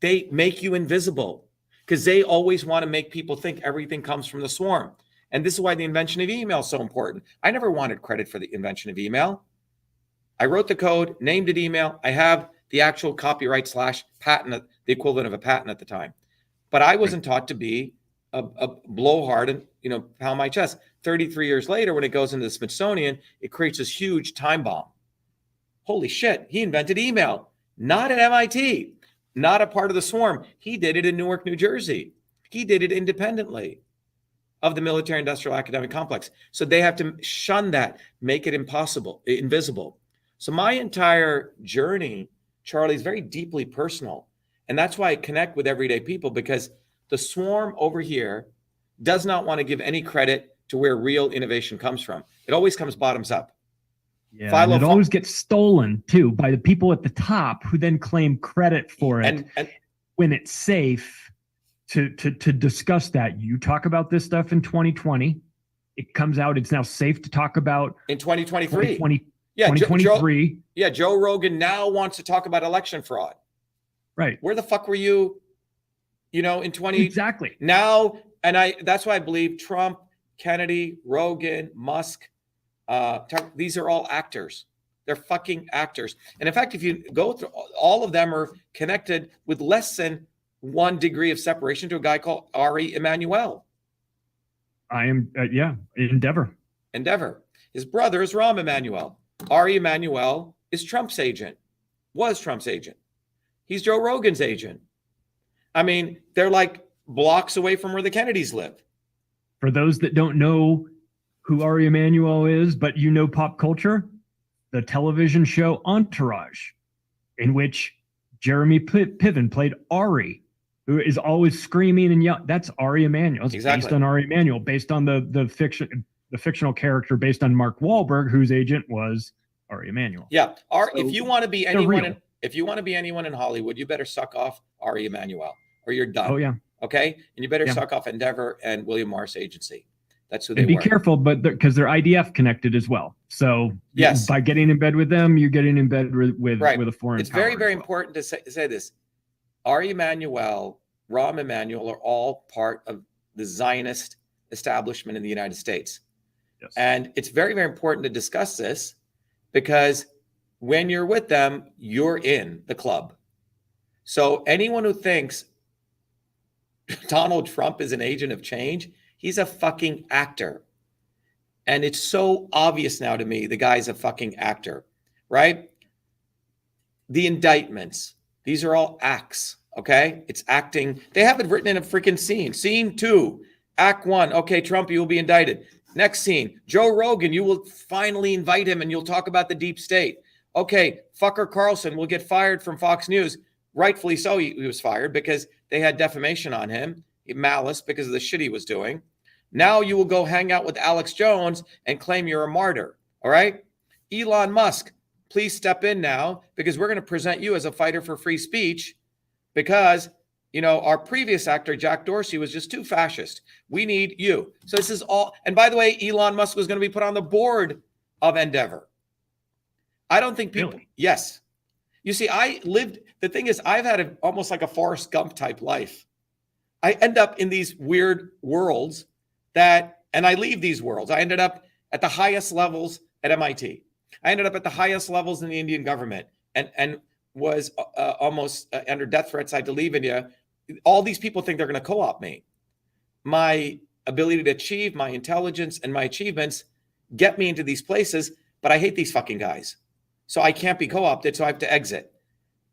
S2: they make you invisible because they always want to make people think everything comes from the swarm. And this is why the invention of email is so important. I never wanted credit for the invention of email. I wrote the code, named it email. I have the actual copyright / patent, the equivalent of a patent at the time. But I wasn't taught to be a blowhard and, pound my chest. 33 years later, when it goes into the Smithsonian, it creates this huge time bomb. Holy shit, he invented email. Not at MIT, not a part of the swarm. He did it in Newark, New Jersey. He did it independently of the military industrial academic complex. So they have to shun that, make it impossible, invisible. So my entire journey, Charlie, is very deeply personal. And that's why I connect with everyday people, because the swarm over here does not want to give any credit to where real innovation comes from. It always comes bottoms up.
S1: Yeah, and it always gets stolen too by the people at the top who then claim credit for it
S2: and
S1: when it's safe to discuss that. You talk about this stuff in 2020. It comes out. It's now safe to talk about
S2: in 2023.
S1: 2023.
S2: Joe Rogan now wants to talk about election fraud.
S1: Right.
S2: Where the fuck were you, in 20?
S1: Exactly.
S2: Now, and that's why I believe Trump, Kennedy, Rogan, Musk, these are all actors. They're fucking actors. And in fact, if you go through, all of them are connected with less than 1 degree of separation to a guy called Ari Emanuel.
S1: I am, Endeavor.
S2: His brother is Rahm Emanuel. Ari Emanuel is Trump's agent, was Trump's agent. He's Joe Rogan's agent. I mean, they're like blocks away from where the Kennedys live.
S1: For those that don't know who Ari Emanuel is, but pop culture, the television show Entourage, in which Jeremy Piven played Ari, who is always screaming and yelling. That's Ari Emanuel. It's
S2: exactly.
S1: Based on Ari Emanuel, based on the fictional character, based on Mark Wahlberg, whose agent was Ari Emanuel.
S2: Yeah.
S1: So
S2: if you want to be anyone, if you want to be anyone in Hollywood, you better suck off Ari Emanuel, or you're done.
S1: Oh yeah.
S2: Okay, and you better suck off Endeavor and William Morris Agency. That's who they
S1: and be
S2: were.
S1: careful, but because they're IDF connected as well. So
S2: yes,
S1: by getting in bed with them, you're getting in bed with a foreign.
S2: It's very, very important to say this. Ari Emanuel, Rahm Emanuel are all part of the Zionist establishment in the United States.
S1: Yes.
S2: And it's very, very important to discuss this because when you're with them, you're in the club. So anyone who thinks Donald Trump is an agent of change, he's a fucking actor. And it's so obvious now to me, the guy's a fucking actor, right? The indictments, these are all acts, okay? It's acting. They have it written in a freaking scene. Scene 2, Act 1. Okay, Trump, you will be indicted. Next scene, Joe Rogan, you will finally invite him and you'll talk about the deep state. Okay, fucker Carlson will get fired from Fox News. Rightfully so, he was fired because they had defamation on him, malice because of the shit he was doing. Now you will go hang out with Alex Jones and claim you're a martyr, all right? Elon Musk, please step in now because we're going to present you as a fighter for free speech because, our previous actor, Jack Dorsey, was just too fascist. We need you. So this is all. And by the way, Elon Musk was going to be put on the board of Endeavor. I don't think people,
S1: Really?
S2: yes. You see, the thing is, I've had almost like a Forrest Gump type life. I end up in these weird worlds and I leave these worlds. I ended up at the highest levels at MIT. I ended up at the highest levels in the Indian government and was almost under death threats. I had to leave India. All these people think they're going to co-opt me. My ability to achieve, my intelligence, and my achievements get me into these places, but I hate these fucking guys. So I can't be co-opted, so I have to exit.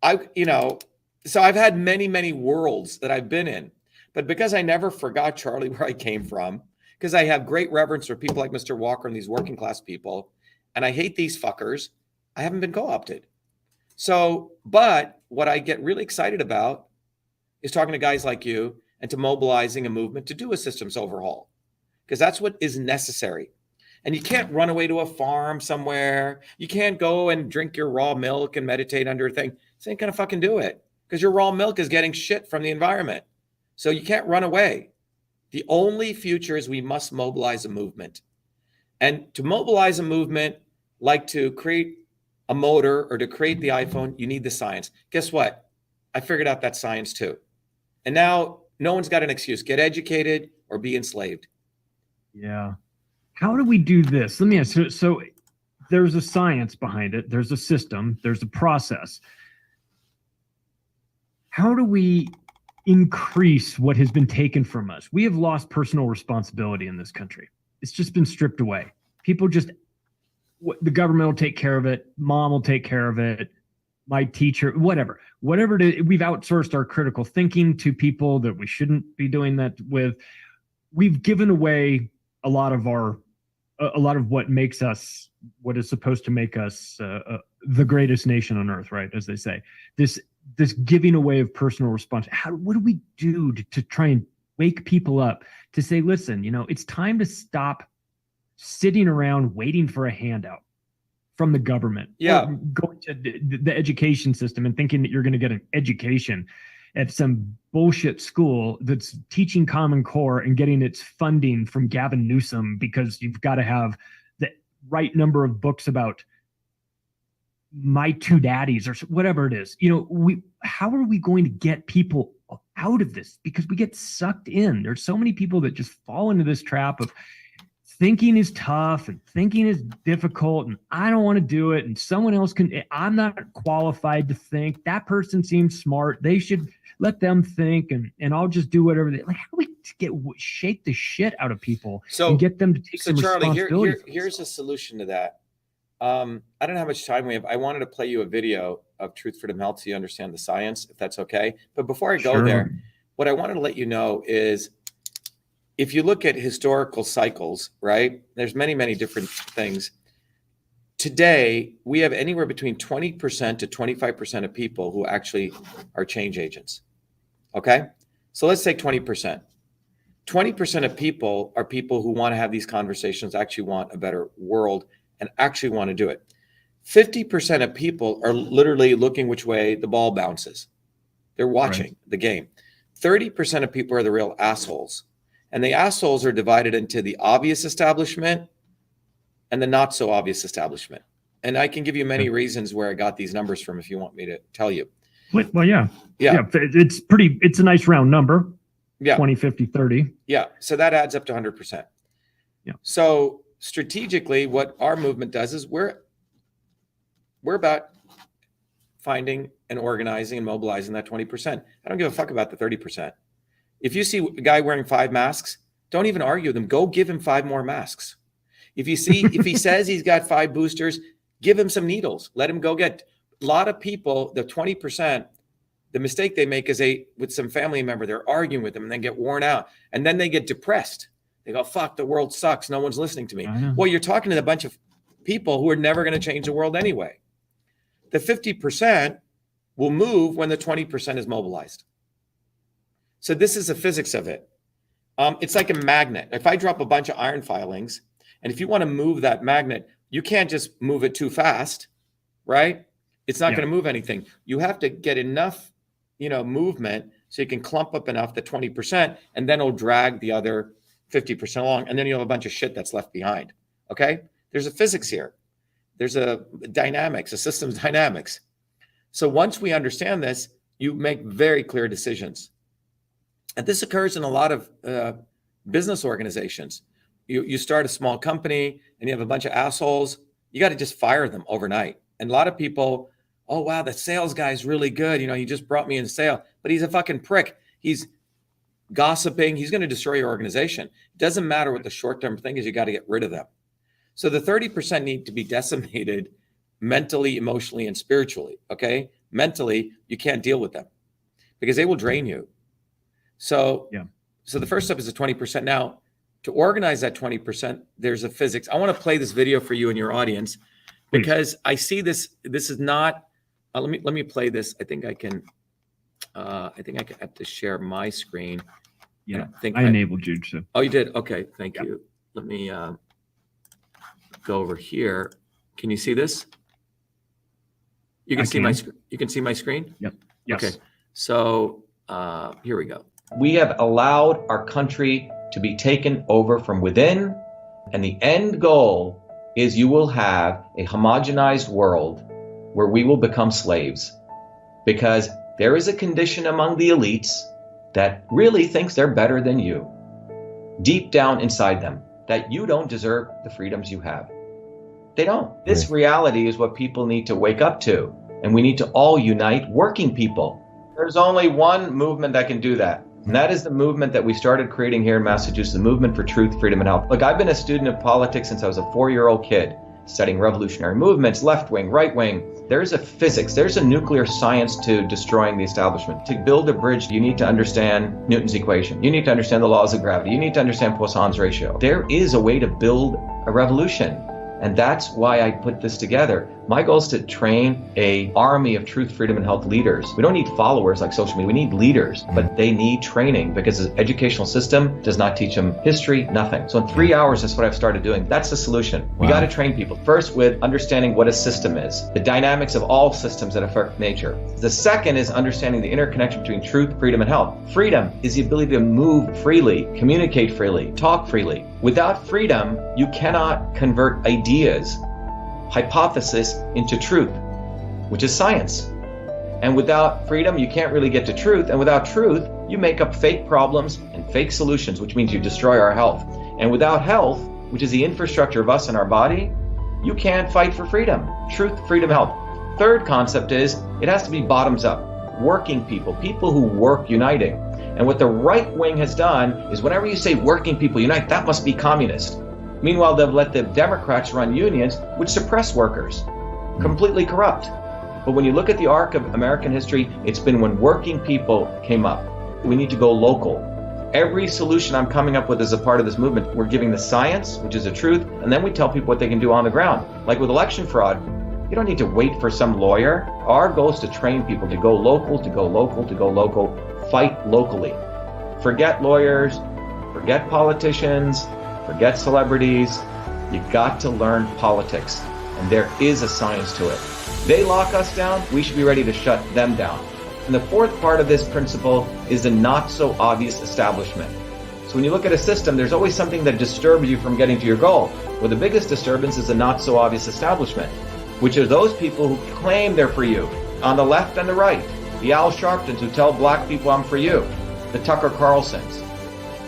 S2: So I've had many, many worlds that I've been in. But because I never forgot, Charlie, where I came from, because I have great reverence for people like Mr. Walker and these working class people, and I hate these fuckers, I haven't been co-opted. So, but what I get really excited about is talking to guys like you and to mobilizing a movement to do a systems overhaul, because that's what is necessary. And you can't run away to a farm somewhere. You can't go and drink your raw milk and meditate under a thing. This ain't gonna fucking do it, because your raw milk is getting shit from the environment. So you can't run away. The only future is we must mobilize a movement. And to mobilize a movement, like to create a motor or to create the iPhone, you need the science. Guess what? I figured out that science too. And now no one's got an excuse. Get educated or be enslaved.
S1: Yeah. How do we do this? Let me ask. So there's a science behind it. There's a system. There's a process. How do we increase what has been taken from us? We have lost personal responsibility in this country. It's just been stripped away. People the government will take care of it. Mom will take care of it. My teacher, whatever it is, we've outsourced our critical thinking to people that we shouldn't be doing that with. We've given away a lot of what makes us, what is supposed to make us the greatest nation on earth, right? As they say, this giving away of personal responsibility. What do we do to try and wake people up to say, listen, it's time to stop sitting around waiting for a handout from the government.
S2: Yeah.
S1: Or going to the education system and thinking that you're going to get an education at some bullshit school that's teaching Common Core and getting its funding from Gavin Newsom because you've got to have the right number of books about my two daddies or whatever it is. How are we going to get people out of this? Because we get sucked in. There's so many people that just fall into this trap of thinking is tough and thinking is difficult and I don't want to do it. And someone else I'm not qualified to think. That person seems smart. They should let them think and I'll just do whatever how do we shake the shit out of people and get them to take some
S2: Charlie,
S1: responsibility?
S2: here's a solution to that. I don't know how much time we have. I wanted to play you a video of Truth, Freedom, Health so you understand the science, if that's okay. But before I go there, what I wanted to let you know is if you look at historical cycles, right, there's many, many different things. Today, we have anywhere between 20% to 25% of people who actually are change agents. Okay? So let's take 20%. 20% of people are people who want to have these conversations, actually want a better world, and actually want to do it. 50% of people are literally looking which way the ball bounces. They're watching the game. 30% of people are the real assholes. And the assholes are divided into the obvious establishment and the not so obvious establishment. And I can give you many reasons where I got these numbers from if you want me to tell you.
S1: Well, yeah. It's a nice round number.
S2: Yeah.
S1: 20, 50, 30.
S2: Yeah. So that adds up to 100%.
S1: Yeah.
S2: So strategically, what our movement does is we're about finding and organizing and mobilizing that 20%. I don't give a fuck about the 30%. If you see a guy wearing 5 masks, don't even argue with him. Go give him 5 more masks. If he says he's got 5 boosters, give him some needles. Let him go get. A lot of people, the 20%, the mistake they make is with some family member, they're arguing with them and then get worn out. And then they get depressed. They go, fuck, the world sucks. No one's listening to me. Well, you're talking to a bunch of people who are never going to change the world anyway. The 50% will move when the 20% is mobilized. So this is the physics of it. It's like a magnet. If I drop a bunch of iron filings, and if you want to move that magnet, you can't just move it too fast, right? It's not going to move anything. You have to get enough, movement so you can clump up enough, the 20%, and then it'll drag the other 50% along. And then you'll have a bunch of shit that's left behind. Okay? There's a physics here. There's a dynamics, a system's dynamics. So once we understand this, you make very clear decisions. And this occurs in a lot of business organizations. You start a small company and you have a bunch of assholes. You got to just fire them overnight. And a lot of people, oh, wow, that sales guy's really good. You know, he just brought me in sale, but he's a fucking prick. He's gossiping. He's going to destroy your organization. It doesn't matter what the short-term thing is. You got to get rid of them. So the 30% need to be decimated mentally, emotionally, and spiritually. Okay. Mentally, you can't deal with them because they will drain you. So, so the first step is the 20%. Now, to organize that 20%, there's a physics. I want to play this video for you and your audience because I see this. This is not. Let me play this. I think I can. I have to share my screen.
S1: Yeah, I enabled you. So.
S2: Oh, you did. Okay, thank you. Let me go over here. Can you see this? You can see my screen. You can see my screen.
S1: Yep. Yes.
S2: Okay. So here we go.
S3: We have allowed our country to be taken over from within, and the end goal is you will have a homogenized world where we will become slaves, because there is a condition among the elites that really thinks they're better than you, deep down inside them, that you don't deserve the freedoms you have. They don't. This reality is what people need to wake up to, and we need to all unite, working people. There's only one movement that can do that. And that is the movement that we started creating here in Massachusetts, the movement for truth, freedom, and health. Look, I've been a student of politics since I was a 4-year-old kid, studying revolutionary movements, left wing, right wing. There's a physics, there's a nuclear science to destroying the establishment. To build a bridge, you need to understand Newton's equation. You need to understand the laws of gravity. You need to understand Poisson's ratio. There is a way to build a revolution. And that's why I put this together. My goal is to train an army of truth, freedom, and health leaders. We don't need followers like social media. We need leaders, but they need training because the educational system does not teach them history, nothing. So in 3 hours, that's what I've started doing. That's the solution. We got to train people. First, with understanding what a system is, the dynamics of all systems that affect nature. The second is understanding the interconnection between truth, freedom, and health. Freedom is the ability to move freely, communicate freely, talk freely. Without freedom, you cannot convert ideas, hypothesis into truth, which is science. And without freedom, you can't really get to truth. And without truth, you make up fake problems and fake solutions, which means you destroy our health. And without health, which is the infrastructure of us and our body, you can't fight for freedom. Truth, freedom, health. Third concept is it has to be bottoms up. Working people, people who work uniting. And what the right wing has done is whenever you say working people unite, that must be communist. Meanwhile, they've let the Democrats run unions, which suppress workers, completely corrupt. But when you look at the arc of American history, it's been when working people came up. We need to go local. Every solution I'm coming up with as a part of this movement, we're giving the science, which is the truth, and then we tell people what they can do on the ground. Like with election fraud, you don't need to wait for some lawyer. Our goal is to train people to go local, to go local, to go local, fight locally. Forget lawyers, forget politicians, forget celebrities. You got to learn politics, and there is a science to it. They lock us down, we should be ready to shut them down. And the fourth part of this principle is the not so obvious establishment. So when you look at a system, there's always something that disturbs you from getting to your goal. Well, the biggest disturbance is the not so obvious establishment, which are those people who claim they're for you, on the left and the right. The Al Sharptons who tell black people I'm for you. The Tucker Carlsons.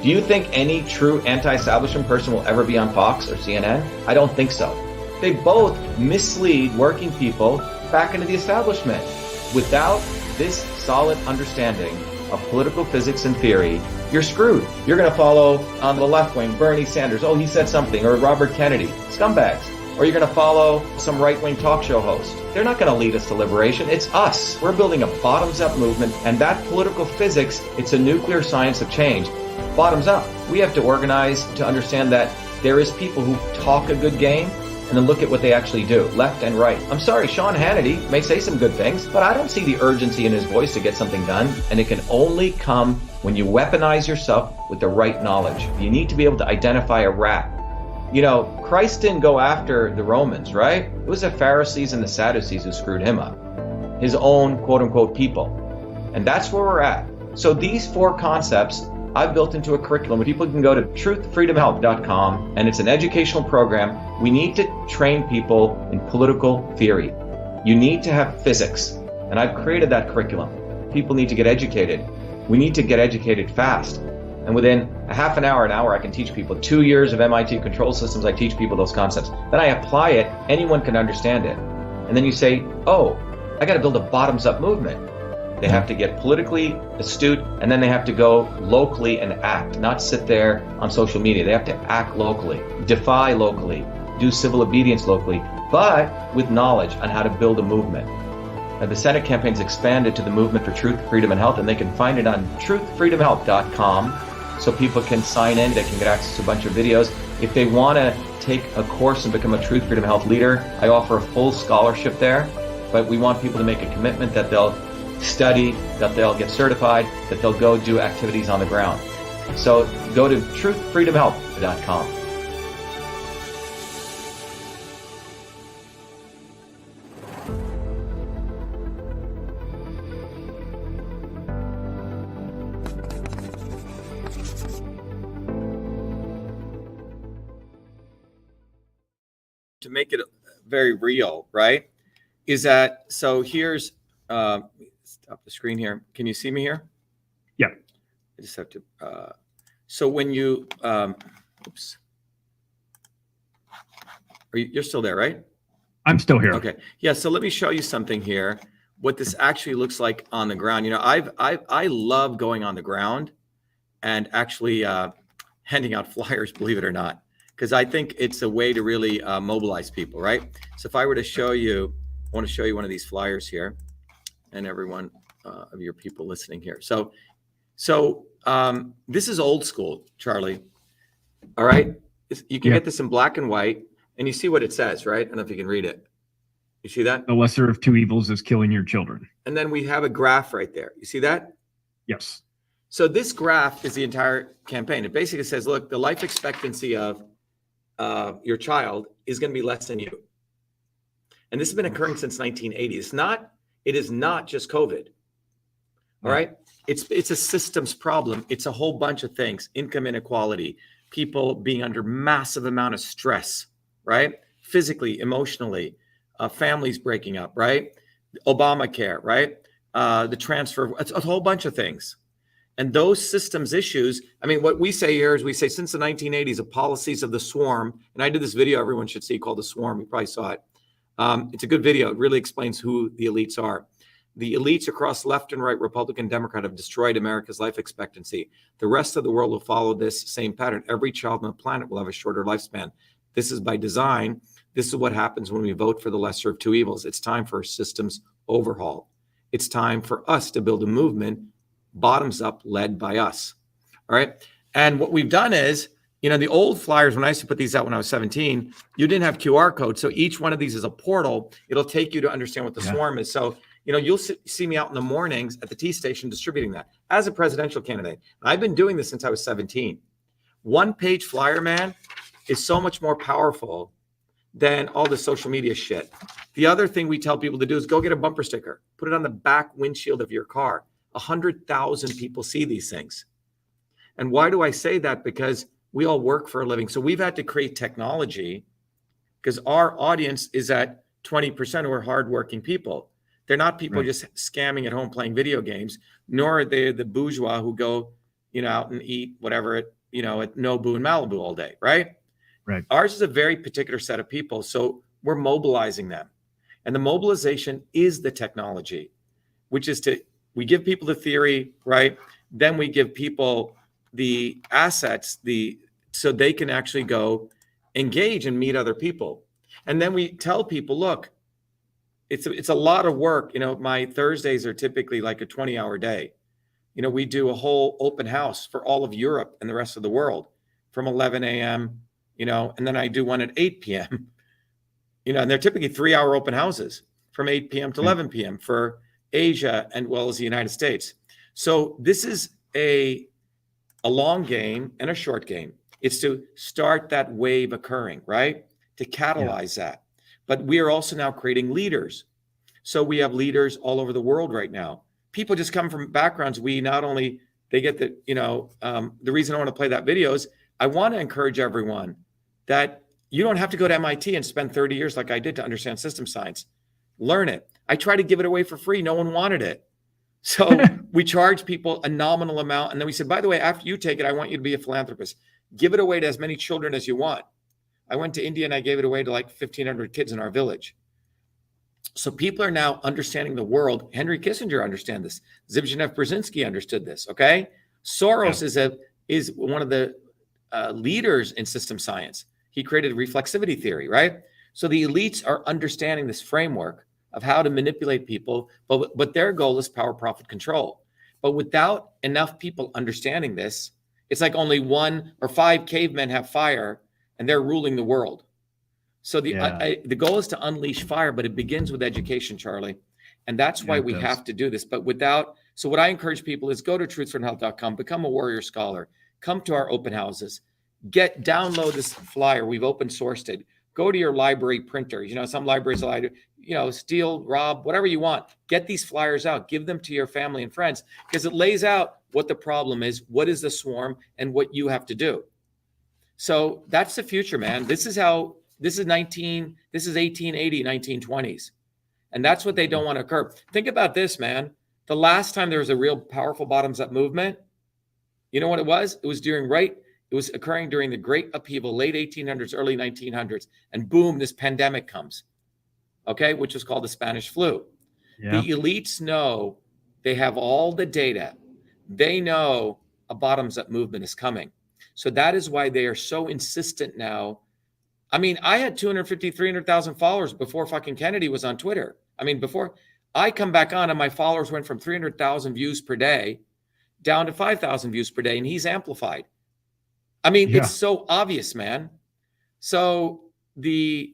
S3: Do you think any true anti-establishment person will ever be on Fox or CNN? I don't think so. They both mislead working people back into the establishment. Without this solid understanding of political physics and theory, you're screwed. You're going to follow on the left wing, Bernie Sanders. Oh, he said something. Or Robert Kennedy. Scumbags. Or you're going to follow some right-wing talk show host. They're not going to lead us to liberation. It's us. We're building a bottoms-up movement, and that political physics, it's a nuclear science of change. Bottoms up. We have to organize to understand that there is people who talk a good game and then look at what they actually do, left and right. I'm sorry, Sean Hannity may say some good things, but I don't see the urgency in his voice to get something done, and it can only come when you weaponize yourself with the right knowledge. You need to be able to identify a rat. You know, Christ didn't go after the Romans, right? It was the Pharisees and the Sadducees who screwed him up. His own quote-unquote people. And that's where we're at. So these four concepts I've built into a curriculum where people can go to truthfreedomhealth.com, and it's an educational program. We need to train people in political theory. You need to have physics, and I've created that curriculum. People need to get educated. We need to get educated fast. And within a half an hour, I can teach people. 2 years of MIT control systems, I teach people those concepts. Then I apply it, anyone can understand it. And then you say, oh, I got to build a bottoms-up movement. They have to get politically astute, and then they have to go locally and act, not sit there on social media. They have to act locally, defy locally, do civil obedience locally, but with knowledge on how to build a movement. And the Senate campaign's expanded to the Movement for Truth, Freedom, and Health, and they can find it on truthfreedomhealth.com. So people can sign in, they can get access to a bunch of videos. If they want to take a course and become a Truth, Freedom, Health leader, I offer a full scholarship there. But we want people to make a commitment that they'll study, that they'll get certified, that they'll go do activities on the ground. So go to truthfreedomhealth.com.
S2: To make it very real, right? Is that, so here's, stop the screen here. Can you see me here?
S1: Yeah.
S2: I just have to, so when you, oops. You're still there, right?
S1: I'm still here.
S2: Okay. Yeah. So let me show you something here. What this actually looks like on the ground. You know, I love going on the ground and actually handing out flyers, believe it or not, because I think it's a way to really mobilize people, right? So if I were to show you, I want to show you one of these flyers here, and everyone of your people listening here. So this is old school, Charlie. All right. You can get this in black and white, and you see what it says, right? I don't know if you can read it. You see that?
S1: The lesser of two evils is killing your children.
S2: And then we have a graph right there. You see that?
S1: Yes.
S2: So this graph is the entire campaign. It basically says, look, the life expectancy of your child is going to be less than you. And this has been occurring since 1980. It is not just COVID. All right. It's a systems problem. It's a whole bunch of things. Income inequality, people being under massive amount of stress, right? Physically, emotionally, families breaking up, right? Obamacare, right? The transfer, it's a whole bunch of things. And those systems issues, I mean, what we say here is we say since the 1980s, the policies of the swarm, and I did this video everyone should see called The Swarm. You probably saw it. It's a good video. It really explains who the elites are. The elites across left and right, Republican, Democrat, have destroyed America's life expectancy. The rest of the world will follow this same pattern. Every child on the planet will have a shorter lifespan. This is by design. This is what happens when we vote for the lesser of two evils. It's time for a systems overhaul. It's time for us to build a movement bottoms up, led by us. All right. And what we've done is, you know, the old flyers, when I used to put these out when I was 17, you didn't have QR codes. So each one of these is a portal. It'll take you to understand what the swarm is. So, you know, you'll see me out in the mornings at the T station distributing that as a presidential candidate. And I've been doing this since I was 17. One page flyer, man, is so much more powerful than all the social media shit. The other thing we tell people to do is go get a bumper sticker, put it on the back windshield of your car. 100,000 people see these things. And why do I say that? Because we all work for a living. So we've had to create technology because our audience is at 20% who are hardworking people. They're not people just scamming at home playing video games, nor are they the bourgeois who go, you know, out and eat whatever at, you know, at Nobu and Malibu all day, right?
S1: Right.
S2: Ours is a very particular set of people. So we're mobilizing them. And the mobilization is the technology, which is we give people the theory, right? Then we give people the assets, so they can actually go engage and meet other people. And then we tell people, look, it's a lot of work. You know, my Thursdays are typically like a 20-hour day. You know, we do a whole open house for all of Europe and the rest of the world from 11 a.m., you know, and then I do one at 8 p.m., you know, and they're typically 3-hour open houses from 8 p.m. to 11 p.m. for Asia and well as the United States. So this is a long game and a short game. It's to start that wave occurring, right? To catalyze that. But we are also now creating leaders. So we have leaders all over the world right now. People just come from backgrounds we not only They get the, the reason I want to play that video is I want to encourage everyone that you don't have to go to MIT and spend 30 years like I did to understand system science. Learn it. I tried to give it away for free. No one wanted it. So we charge people a nominal amount. And then we said, by the way, after you take it, I want you to be a philanthropist. Give it away to as many children as you want. I went to India and I gave it away to like 1,500 kids in our village. So people are now understanding the world. Henry Kissinger understand this. Zbigniew Brzezinski understood this. Okay. Soros is one of the leaders in system science. He created reflexivity theory, right? So the elites are understanding this framework of how to manipulate people, but their goal is power, profit, control. But without enough people understanding this, it's like only 1 or 5 cavemen have fire and they're ruling the world. So the goal is to unleash fire, but it begins with education, Charlie. And that's why we have to do this. But so what I encourage people is go to truthfreedomhealth.com, become a warrior scholar, come to our open houses, download this flyer. We've open sourced it. Go to your library printer. Some libraries allow you, steal, rob, whatever you want. Get these flyers out, give them to your family and friends, because it lays out what the problem is, what is the swarm, and what you have to do. So that's the future, man. This is 1880, 1920s. And that's what they don't want to occur. Think about this, man. The last time there was a real powerful bottoms up movement, you know what it was? It was occurring during the great upheaval, late 1800s, early 1900s. And boom, this pandemic comes, okay, which was called the Spanish flu. Yeah. The elites know, they have all the data. They know a bottoms up movement is coming. So that is why they are so insistent now. I mean, I had 250, 300,000 followers before fucking Kennedy was on Twitter. I mean, before I come back on and my followers went from 300,000 views per day down to 5,000 views per day, and he's amplified. I mean, It's so obvious, man. So the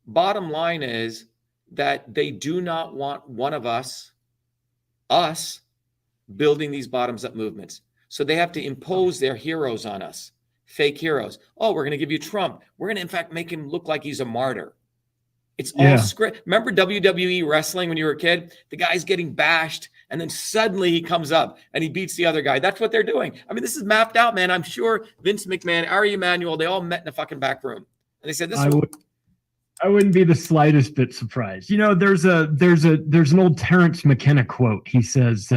S2: bottom line is that they do not want one of us building these bottoms up movements. So they have to impose their heroes on us, fake heroes. Oh, we're going to give you Trump. We're going to, in fact, make him look like he's a martyr. It's all script. Remember WWE wrestling when you were a kid? The guy's getting bashed, and then suddenly he comes up and he beats the other guy. That's what they're doing. I mean, this is mapped out, man. I'm sure Vince McMahon, Ari Emanuel, they all met in a fucking back room. And they said,
S1: I wouldn't be the slightest bit surprised. There's an old Terrence McKenna quote. He says,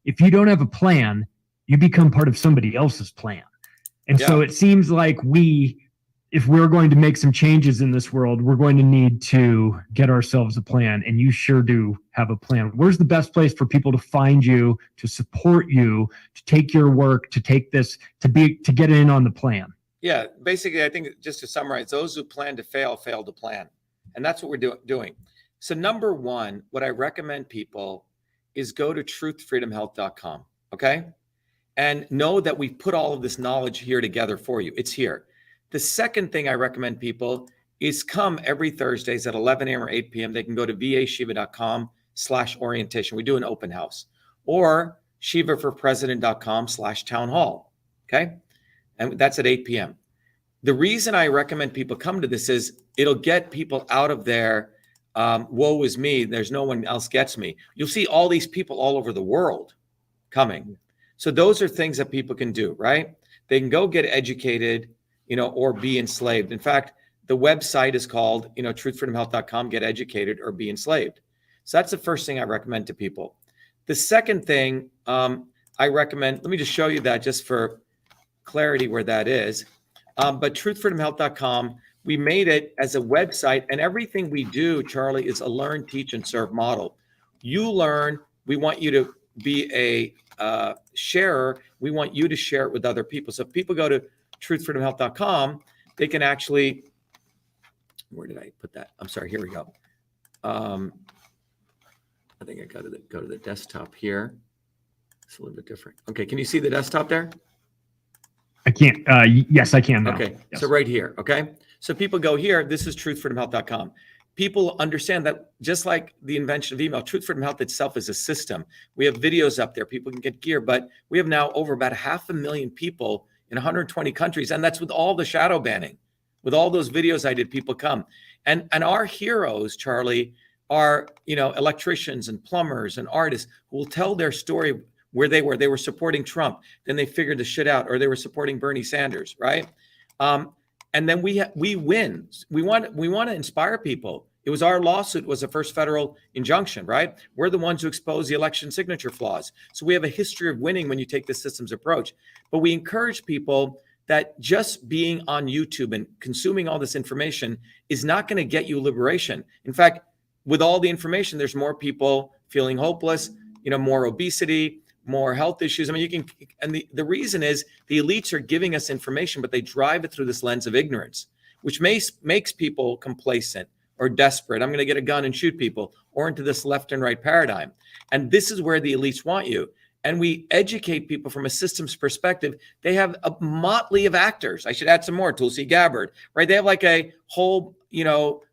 S1: if you don't have a plan, you become part of somebody else's plan. And so it seems like if we're going to make some changes in this world, we're going to need to get ourselves a plan. And you sure do have a plan. Where's the best place for people to find you, to support you, to take your work, to take this, to get in on the plan?
S2: Yeah, basically, I think just to summarize, those who plan to fail to plan. And that's what we're doing. So number one, what I recommend people is go to truthfreedomhealth.com, okay? And know that we've put all of this knowledge here together for you. It's here. The second thing I recommend people is come every Thursdays at 11 a.m. or 8 p.m. They can go to vashiva.com/orientation. We do an open house. Or shivaforpresident.com/townhall, okay? And that's at 8 p.m. The reason I recommend people come to this is it'll get people out of their woe is me, there's no one else gets me. You'll see all these people all over the world coming. So those are things that people can do, right? They can go get educated, or be enslaved. In fact, the website is called, truthfreedomhealth.com, get educated or be enslaved. So that's the first thing I recommend to people. The second thing I recommend, let me just show you that just for clarity where that is. But truthfreedomhealth.com, we made it as a website, and everything we do, Charlie, is a learn, teach, and serve model. You learn, we want you to be a sharer. We want you to share it with other people. So if people go to truthfreedomhealth.com, they can actually, where did I put that? I'm sorry, here we go. I think I got to go to the desktop here. It's a little bit different. Okay, can you see the desktop there?
S1: I can't. Yes, I can now.
S2: Okay,
S1: yes.
S2: So right here, okay? So people go here, this is truthfreedomhealth.com. People understand that just like the invention of email, Truth Freedom Health itself is a system. We have videos up there, people can get gear, but we have now over about 500,000 people in 120 countries, and that's with all the shadow banning. With all those videos I did, people come. And our heroes, Charlie, are electricians and plumbers and artists who will tell their story where they were. They were supporting Trump. Then they figured the shit out, or they were supporting Bernie Sanders, right? And then we win. We want to inspire people. It was our lawsuit was the first federal injunction, right? We're the ones who exposed the election signature flaws. So we have a history of winning when you take the systems approach. But we encourage people that just being on YouTube and consuming all this information is not going to get you liberation. In fact, with all the information, there's more people feeling hopeless, more obesity, more health issues. I mean, the reason is the elites are giving us information, but they drive it through this lens of ignorance, which makes people complacent or desperate. I'm going to get a gun and shoot people, or into this left and right paradigm. And this is where the elites want you. And we educate people from a systems perspective. They have a motley of actors. I should add some more. Tulsi Gabbard, right? They have like a whole,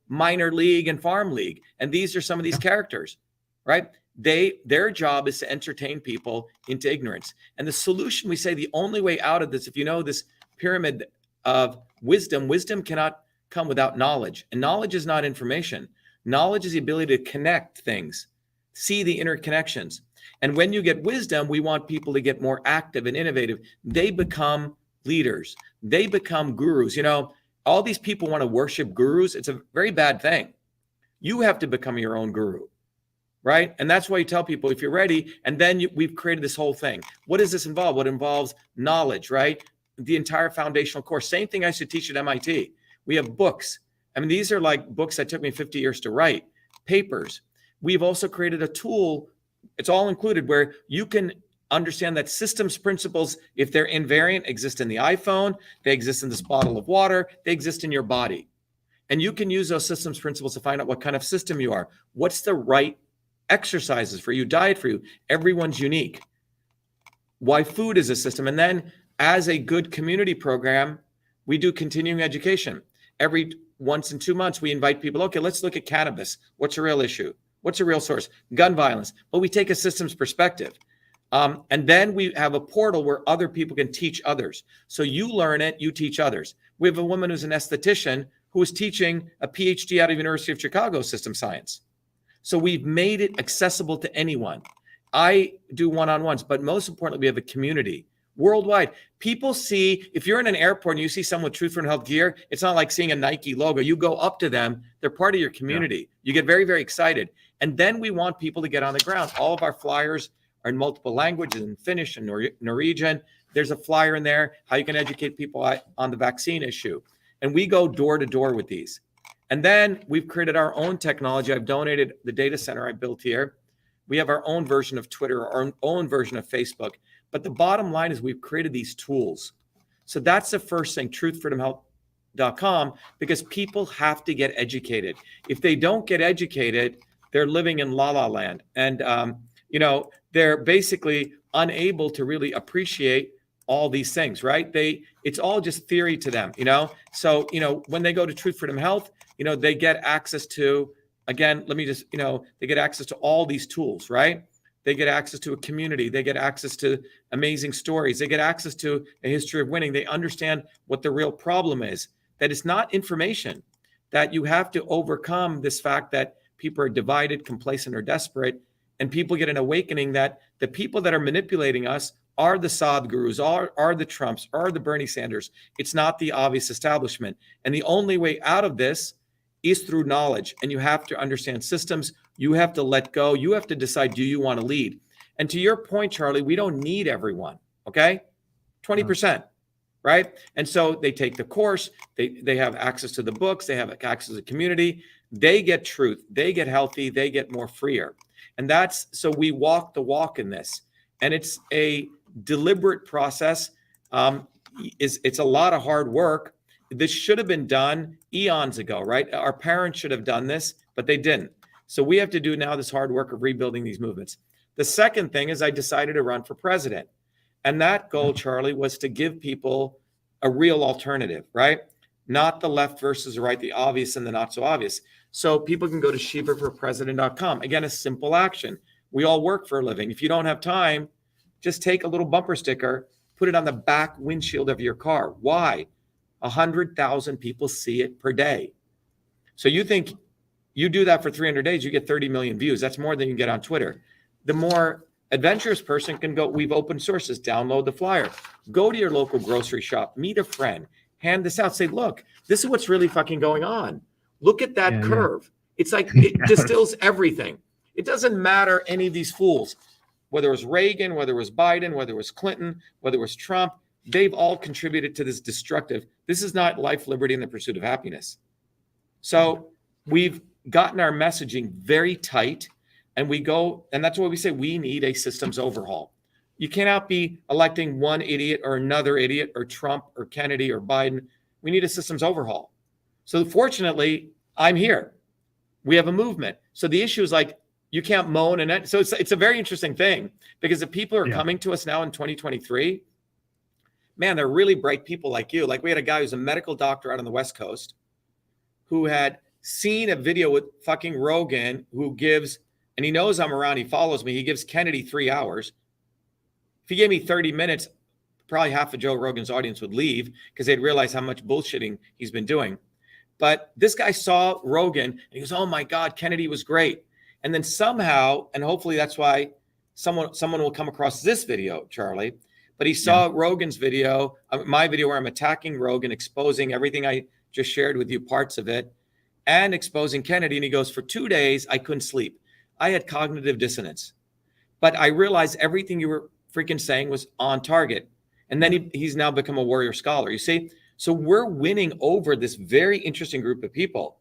S2: minor league and farm league. And these are some of these characters, right? Their job is to entertain people into ignorance. And the solution, we say, the only way out of this, if you know this pyramid of wisdom cannot come without knowledge. And knowledge is not information. Knowledge is the ability to connect things, see the interconnections. And when you get wisdom, we want people to get more active and innovative. They become leaders. They become gurus. All these people want to worship gurus. It's a very bad thing. You have to become your own guru, right? And that's why you tell people, if you're ready, and then we've created this whole thing. What does this involve? What involves knowledge, right? The entire foundational course. Same thing I used to teach at MIT. We have books. I mean, these are like books that took me 50 years to write, papers. We've also created a tool, it's all included, where you can understand that systems principles, if they're invariant, exist in the iPhone, they exist in this bottle of water, they exist in your body. And you can use those systems principles to find out what kind of system you are. What's the right exercises for you, diet for you? Everyone's unique. Why food is a system. And then as a good community program, we do continuing education. Every once in 2 months, we invite people, okay, let's look at cannabis. What's a real issue? What's a real source? Gun violence. But we take a systems perspective. And then we have a portal where other people can teach others. So you learn it, you teach others. We have a woman who's an esthetician who is teaching a PhD out of University of Chicago system science. So we've made it accessible to anyone. I do one-on-ones, but most importantly, we have a community worldwide. People see, if you're in an airport and you see someone with Truth for Health gear, it's not like seeing a Nike logo. You go up to them, they're part of your community. Yeah. You get very, very excited. And then we want people to get on the ground. All of our flyers are in multiple languages, in Finnish and Norwegian. There's a flyer in there, how you can educate people on the vaccine issue. And we go door to door with these. And then we've created our own technology. I've donated the data center I built here. We have our own version of Twitter, our own version of Facebook. But the bottom line is we've created these tools. So that's the first thing, truthfreedomhealth.com, because people have to get educated. If they don't get educated, they're living in la-la land. And, they're basically unable to really appreciate all these things, right? It's all just theory to them, So, when they go to Truth Freedom Health, they get access to, again, they get access to all these tools, right? They get access to a community. They get access to amazing stories. They get access to a history of winning. They understand what the real problem is, that it's not information, that you have to overcome this fact that people are divided, complacent, or desperate. And people get an awakening that the people that are manipulating us are the Sadhgurus, are the Trumps, are the Bernie Sanders. It's not the obvious establishment. And the only way out of this is through knowledge. And you have to understand systems. You have to let go. You have to decide, do you want to lead? And to your point, Charlie, we don't need everyone, okay? 20%, right? And so they take the course. They have access to the books. They have access to the community. They get truth. They get healthy. They get more freer. And so we walk the walk in this. And it's a deliberate process. It's a lot of hard work. This should have been done eons ago, right? Our parents should have done this, but they didn't. So we have to do now this hard work of rebuilding these movements. The second thing is I decided to run for president. And that goal, Charlie, was to give people a real alternative, right? Not the left versus the right, the obvious and the not so obvious. So people can go to shivaforpresident.com. Again, a simple action. We all work for a living. If you don't have time, just take a little bumper sticker, put it on the back windshield of your car. Why? 100,000 people see it per day. So you think you do that for 300 days, you get 30 million views. That's more than you get on Twitter. The more Adventurous person can go, we've open sources, download the flyer, go to your local grocery shop, meet a friend, hand this out, say, look, this is what's really fucking going on. Look at that curve. It's like, it distills everything. It doesn't matter any of these fools, whether it was Reagan, whether it was Biden, whether it was Clinton, whether it was Trump, they've all contributed to this destructive. This is not life, liberty, and the pursuit of happiness. So we've gotten our messaging very tight, and we go, and that's why we say we need a systems overhaul. You cannot be electing one idiot or another idiot or Trump or Kennedy or Biden. We need a systems overhaul. So fortunately, I'm here. We have a movement. So the issue is like, you can't moan. And so it's a very interesting thing, because if people are coming to us now in 2023, man, they're really bright people like you. Like we had a guy who's a medical doctor out on the West Coast who had seen a video with fucking Rogan, who gives, and he knows I'm around, he follows me, he gives Kennedy 3 hours. If he gave me 30 minutes, probably half of Joe Rogan's audience would leave because they'd realize how much bullshitting he's been doing. But this guy saw Rogan and he goes, oh my God, Kennedy was great. And then somehow, and hopefully that's why someone will come across this video, Charlie, but he saw Rogan's video, my video where I'm attacking Rogan, exposing everything I just shared with you, parts of it, and exposing Kennedy. And he goes, for 2 days, I couldn't sleep. I had cognitive dissonance, but I realized everything you were freaking saying was on target. And then he's now become a warrior scholar, you see? So we're winning over this very interesting group of people,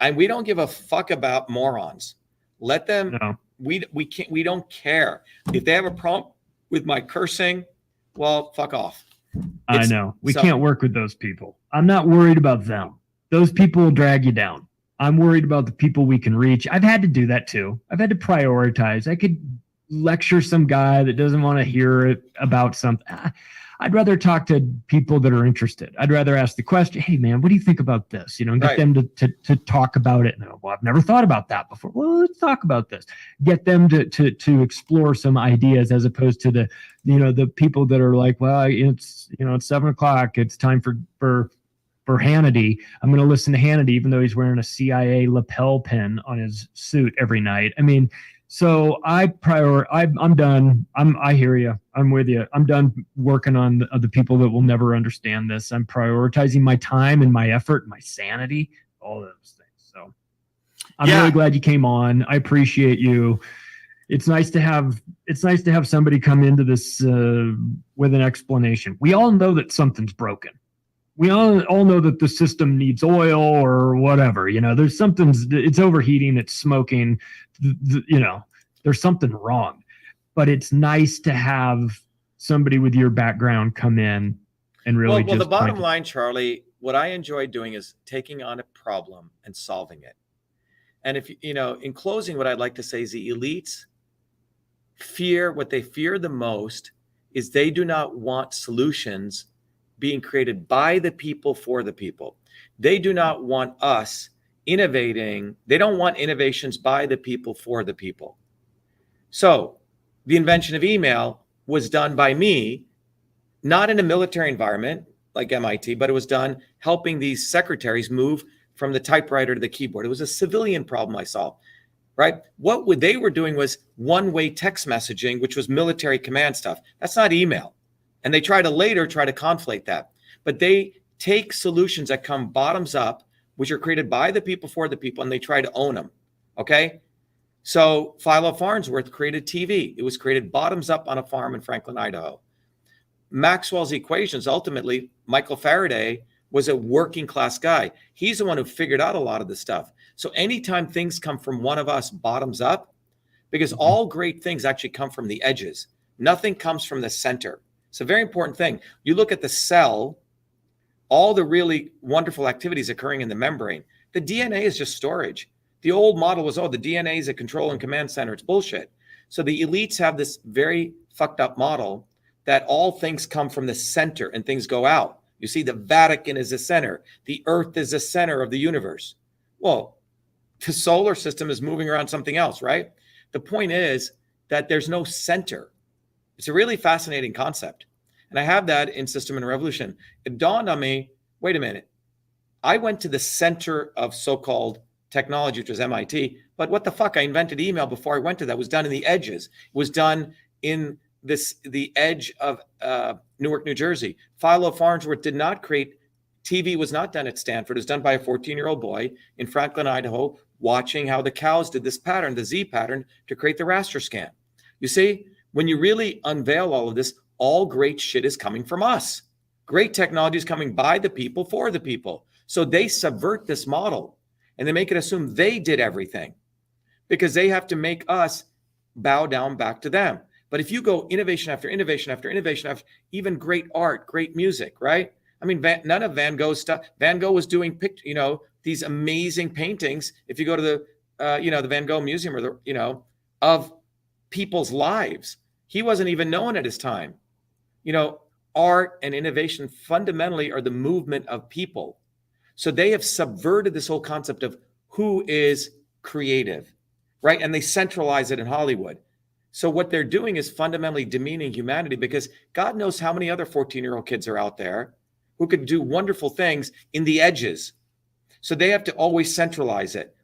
S2: and we don't give a fuck about morons. Let them, we don't care. If they have a problem with my cursing, well, fuck off.
S1: I know. We can't work with those people. I'm not worried about them. Those people will drag you down. I'm worried about the people we can reach. I've had to do that too. I've had to prioritize. I could lecture some guy that doesn't want to hear it about something. I'd rather talk to people that are interested. I'd rather ask the question, hey man, what do you think about this? And get them to talk about it. And well, I've never thought about that before. Well, let's talk about this. Get them to explore some ideas, as opposed to the people that are like, well, it's 7 o'clock. It's time for Hannity. I'm going to listen to Hannity, even though he's wearing a CIA lapel pin on his suit every night. I mean, so I'm done. I hear you. I'm with you. I'm done working on the people that will never understand this. I'm prioritizing my time and my effort, my sanity, all those things. So I'm really glad you came on. I appreciate you. It's nice to have somebody come into this with an explanation. We all know that something's broken. We all know that the system needs oil or whatever. There's something, it's overheating, it's smoking, there's something wrong. But it's nice to have somebody with your background come in and really
S2: well, the bottom line, Charlie, what I enjoy doing is taking on a problem and solving it. And if, in closing, what I'd like to say is the elites what they fear the most is they do not want solutions being created by the people for the people. They do not want us innovating. They don't want innovations by the people for the people. So the invention of email was done by me, not in a military environment like MIT, but it was done helping these secretaries move from the typewriter to the keyboard. It was a civilian problem I solved, right? What they were doing was one-way text messaging, which was military command stuff. That's not email. And they try to conflate that. But they take solutions that come bottoms up, which are created by the people for the people, and they try to own them. Okay? So Philo Farnsworth created TV. It was created bottoms up on a farm in Franklin, Idaho. Maxwell's equations, ultimately, Michael Faraday was a working class guy. He's the one who figured out a lot of this stuff. So anytime things come from one of us bottoms up, because all great things actually come from the edges. Nothing comes from the center. It's a very important thing. You look at the cell, all the really wonderful activities occurring in the membrane. The DNA is just storage. The old model was, the DNA is a control and command center. It's bullshit. So the elites have this very fucked up model that all things come from the center and things go out. You see, the Vatican is the center. The Earth is the center of the universe. Well, the solar system is moving around something else, right? The point is that there's no center. It's a really fascinating concept. And I have that in System and Revolution. It dawned on me, wait a minute. I went to the center of so-called technology, which was MIT. But what the fuck? I invented email before I went to that. It was done in the edges. It was done in the edge of Newark, New Jersey. Philo Farnsworth did not create, TV was not done at Stanford. It was done by a 14-year-old boy in Franklin, Idaho, watching how the cows did this pattern, the Z pattern, to create the raster scan. You see, when you really unveil all of this, all great shit is coming from us. Great technology is coming by the people, for the people. So they subvert this model and they make it assume they did everything because they have to make us bow down back to them. But if you go innovation after innovation after innovation after even great art, great music, right? I mean, none of Van Gogh's stuff. Van Gogh was doing, these amazing paintings. If you go to the, the Van Gogh Museum or the, of people's lives, he wasn't even known at his time. Art and innovation fundamentally are the movement of people. So they have subverted this whole concept of who is creative, right? And they centralize it in Hollywood. So what they're doing is fundamentally demeaning humanity because God knows how many other 14-year-old kids are out there who could do wonderful things in the edges. So they have to always centralize it.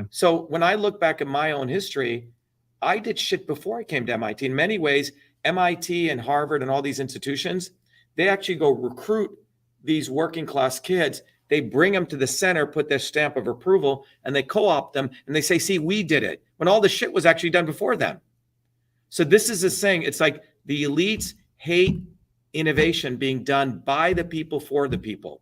S2: So when I look back at my own history, I did shit before I came to MIT. In many ways, MIT and Harvard and all these institutions, they actually go recruit these working class kids. They bring them to the center, put their stamp of approval, and they co-opt them. And they say, see, we did it, when all the shit was actually done before them. So this is a saying. It's like the elites hate innovation being done by the people, for the people.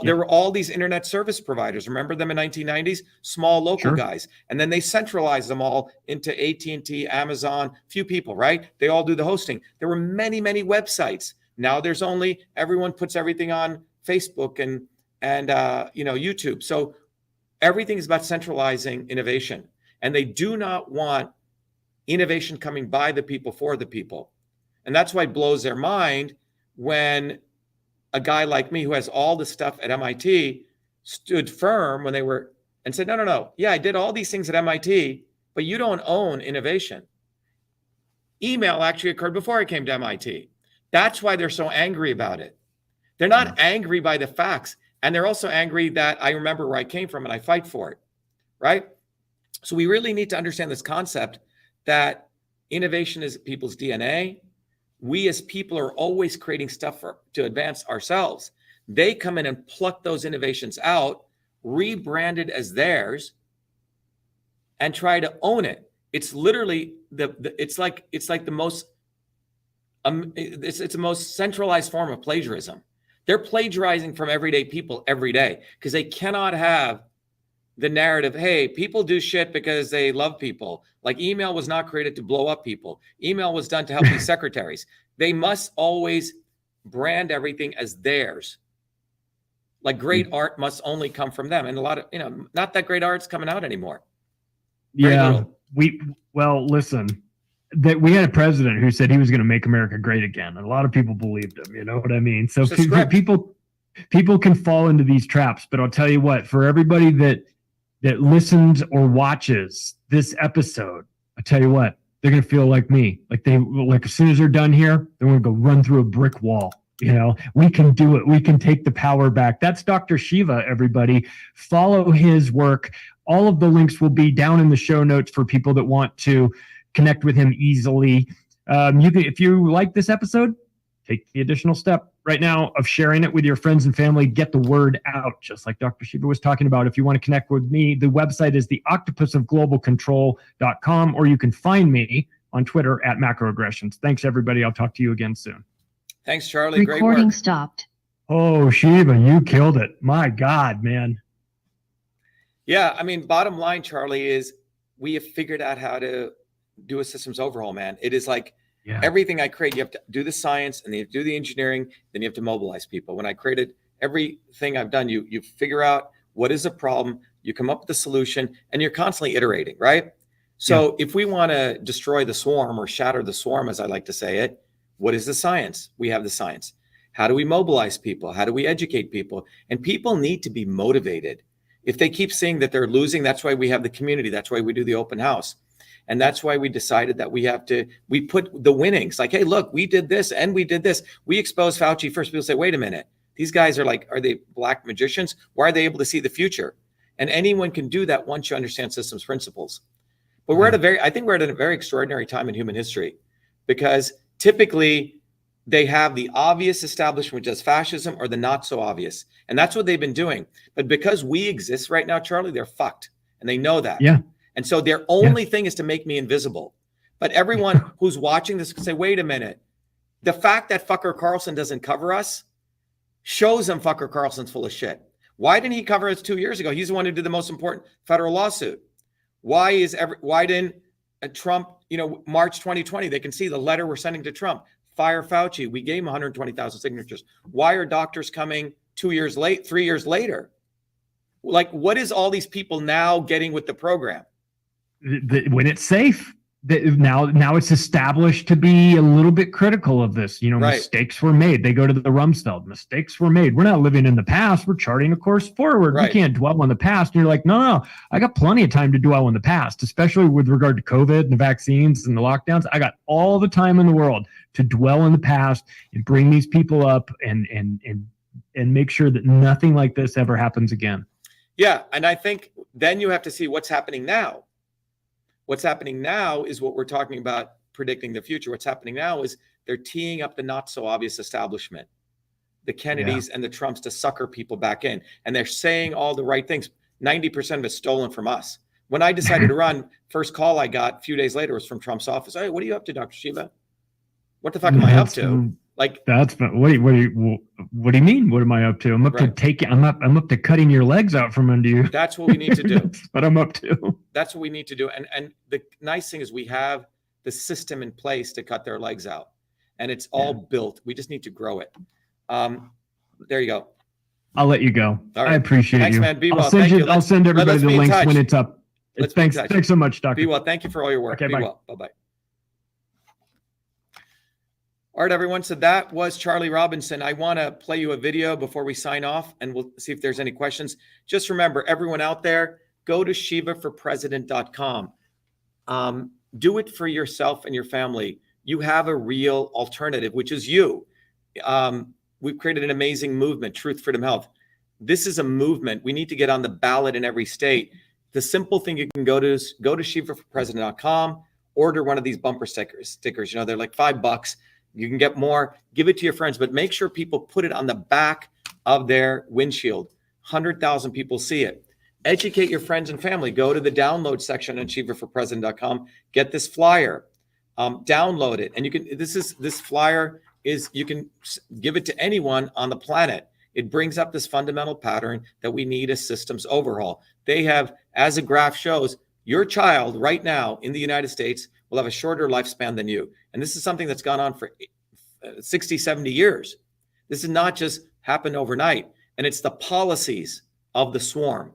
S2: There were all these internet service providers. Remember them in 1990s? Small local guys. And then they centralized them all into AT&T, Amazon, few people, right? They all do the hosting. There were many, many websites. Now there's only, everyone puts everything on Facebook and YouTube. So everything is about centralizing innovation. And they do not want innovation coming by the people, for the people. And that's why it blows their mind when a guy like me who has all the stuff at MIT stood firm when they were and said, no. Yeah, I did all these things at MIT, but you don't own innovation. Email actually occurred before I came to MIT. That's why they're so angry about it. They're not angry by the facts. And they're also angry that I remember where I came from and I fight for it, right? So we really need to understand this concept that innovation is people's DNA. We as people are always creating stuff to advance ourselves. They come in and pluck those innovations out, rebranded as theirs, and try to own it. It's literally it's the most it's the most centralized form of plagiarism. They're plagiarizing from everyday people every day because they cannot have the narrative, hey, people do shit because they love people. Like email was not created to blow up people. Email was done to help these secretaries. They must always brand everything as theirs. Like great art must only come from them. And a lot of, not that great art's coming out anymore.
S1: Listen, that we had a president who said he was going to make America great again. And a lot of people believed him, you know what I mean? So people can fall into these traps, but I'll tell you what, for everybody that listens or watches this episode, I tell you what, they're going to feel like me. Like as soon as they're done here, they're going to go run through a brick wall. We can do it. We can take the power back. That's Dr. Shiva, everybody. Follow his work. All of the links will be down in the show notes for people that want to connect with him easily. If you like this episode, take the additional step right now of sharing it with your friends and family. Get the word out, just like Dr. Shiva was talking about. If you want to connect with me, the website is theoctopusofglobalcontrol.com, or you can find me on Twitter at macroaggressions. Thanks, everybody. I'll talk to you again soon.
S2: Thanks, Charlie. Great
S4: Recording
S2: work.
S4: stopped.
S1: Oh, Shiva, you killed it. My God, man.
S2: Yeah, I mean, bottom line, Charlie, is we have figured out how to do a systems overhaul, man. It is like everything I create, you have to do the science and then you have to do the engineering, then you have to mobilize people. When I created everything I've done, you figure out what is the problem, you come up with a solution, and you're constantly iterating, right? So if we want to destroy the swarm or shatter the swarm, as I like to say it, what is the science? We have the science. How do we mobilize people? How do we educate people? And people need to be motivated. If they keep seeing that they're losing, that's why we have the community. That's why we do the open house. And that's why we decided that we put the winnings, like, hey, look, we did this and we did this. We exposed Fauci first. People say, wait a minute, these guys are they black magicians? Why are they able to see the future? And anyone can do that once you understand systems principles. But we're I think we're at a very extraordinary time in human history, because typically they have the obvious establishment, which is fascism, or the not so obvious. And that's what they've been doing. But because we exist right now, Charlie, they're fucked. And they know that.
S1: Yeah.
S2: And so their only thing is to make me invisible. But everyone who's watching this can say, wait a minute. The fact that fucker Carlson doesn't cover us shows them fucker Carlson's full of shit. Why didn't he cover us 2 years ago? He's the one who did the most important federal lawsuit. Why didn't Trump, March 2020, they can see the letter we're sending to Trump. Fire Fauci. We gave him 120,000 signatures. Why are doctors coming 3 years later? Like, what is all these people now getting with the program?
S1: When it's safe. Now it's established to be a little bit critical of this.
S2: Right.
S1: Mistakes were made. They go to the Rumsfeld. Mistakes were made. We're not living in the past. We're charting a course forward.
S2: Right.
S1: We can't dwell on the past. And you're like, no, I got plenty of time to dwell on the past, especially with regard to COVID and the vaccines and the lockdowns. I got all the time in the world to dwell in the past and bring these people up and make sure that nothing like this ever happens again.
S2: Yeah. And I think then you have to see what's happening now. What's happening now is what we're talking about, predicting the future. What's happening now is they're teeing up the not so obvious establishment, the Kennedys and the Trumps, to sucker people back in. And they're saying all the right things. 90% of it's stolen from us. When I decided to run, first call I got a few days later was from Trump's office. Hey, what are you up to, Dr. Shiva? What the fuck am I up to? Like,
S1: that's what do you mean? What am I up to? I'm up to taking. I'm up to cutting your legs out from under you.
S2: That's what we need to do.
S1: That's what I'm up to.
S2: That's what we need to do. And the nice thing is we have the system in place to cut their legs out, and it's all built. We just need to grow it. There you go.
S1: I'll let you go.
S2: All right.
S1: I appreciate
S2: Thanks,
S1: you.
S2: Man. Be well.
S1: I'll send everybody the links when it's up. Thanks so much, Doctor.
S2: Be well. Thank you for all your work.
S1: Okay,
S2: Be
S1: bye.
S2: well. Bye-bye. All right, everyone. So that was Charlie Robinson. I want to play you a video before we sign off, and we'll see if there's any questions. Just remember, everyone out there, go to shivaforpresident.com. Do it for yourself and your family. You have a real alternative, which is you. We've created an amazing movement, Truth, Freedom, Health. This is a movement. We need to get on the ballot in every state. The simple thing you can go to is go to shivaforpresident.com, order one of these bumper stickers. They're like $5. You can get more, give it to your friends, but make sure people put it on the back of their windshield. 100,000 people see it. Educate your friends and family. Go to the download section on shivaforpresident.com. Get this flyer, download it. And this flyer you can give it to anyone on the planet. It brings up this fundamental pattern that we need a systems overhaul. They have, as a graph shows, your child right now in the United States will have a shorter lifespan than you. And this is something that's gone on for 60, 70 years. This is not just happened overnight. And it's the policies of the swarm.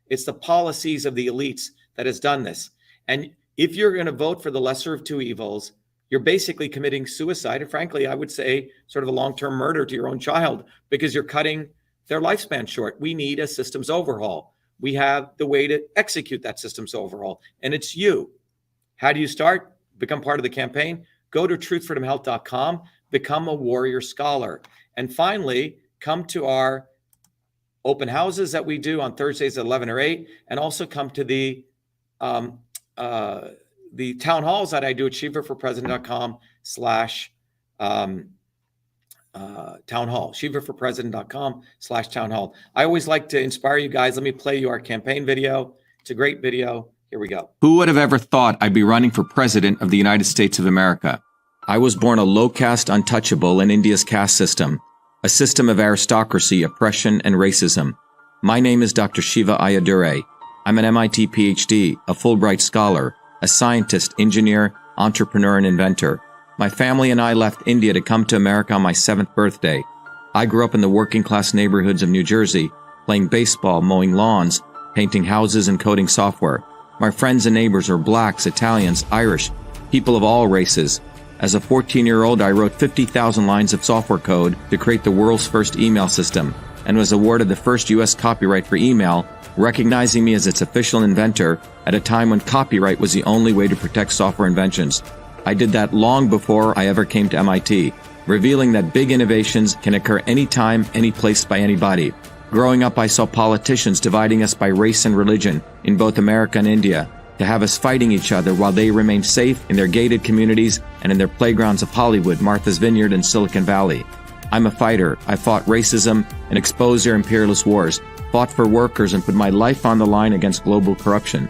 S2: It's the policies of the elites that has done this. And if you're going to vote for the lesser of two evils, you're basically committing suicide. And frankly, I would say sort of a long-term murder to your own child, because you're cutting their lifespan short. We need a systems overhaul. We have the way to execute that systems overhaul, and it's you. How do you start? Become part of the campaign? Go to truthfreedomhealth.com, become a warrior scholar. And finally, come to our open houses that we do on Thursdays at 11 or 8, and also come to the town halls that I do at shivaforpresident.com/town hall, shivaforpresident.com/town hall. I always like to inspire you guys. Let me play you our campaign video. It's a great video. Here we go.
S4: Who would have ever thought I'd be running for president of the United States of America? I was born a low caste untouchable in India's caste system, a system of aristocracy, oppression, and racism. My name is Dr. Shiva Ayyadurai. I'm an MIT PhD, a Fulbright scholar, a scientist, engineer, entrepreneur, and inventor. My family and I left India to come to America on my 7th birthday. I grew up in the working class neighborhoods of New Jersey, playing baseball, mowing lawns, painting houses, and coding software. My friends and neighbors are blacks, Italians, Irish, people of all races. As a 14-year-old, I wrote 50,000 lines of software code to create the world's first email system, and was awarded the first U.S. copyright for email, recognizing me as its official inventor at a time when copyright was the only way to protect software inventions. I did that long before I ever came to MIT, revealing that big innovations can occur anytime, any place by anybody. Growing up, I saw politicians dividing us by race and religion in both America and India, to have us fighting each other while they remain safe in their gated communities and in their playgrounds of Hollywood, Martha's Vineyard, and Silicon Valley. I'm a fighter. I fought racism and exposed their imperialist wars, fought for workers, and put my life on the line against global corruption.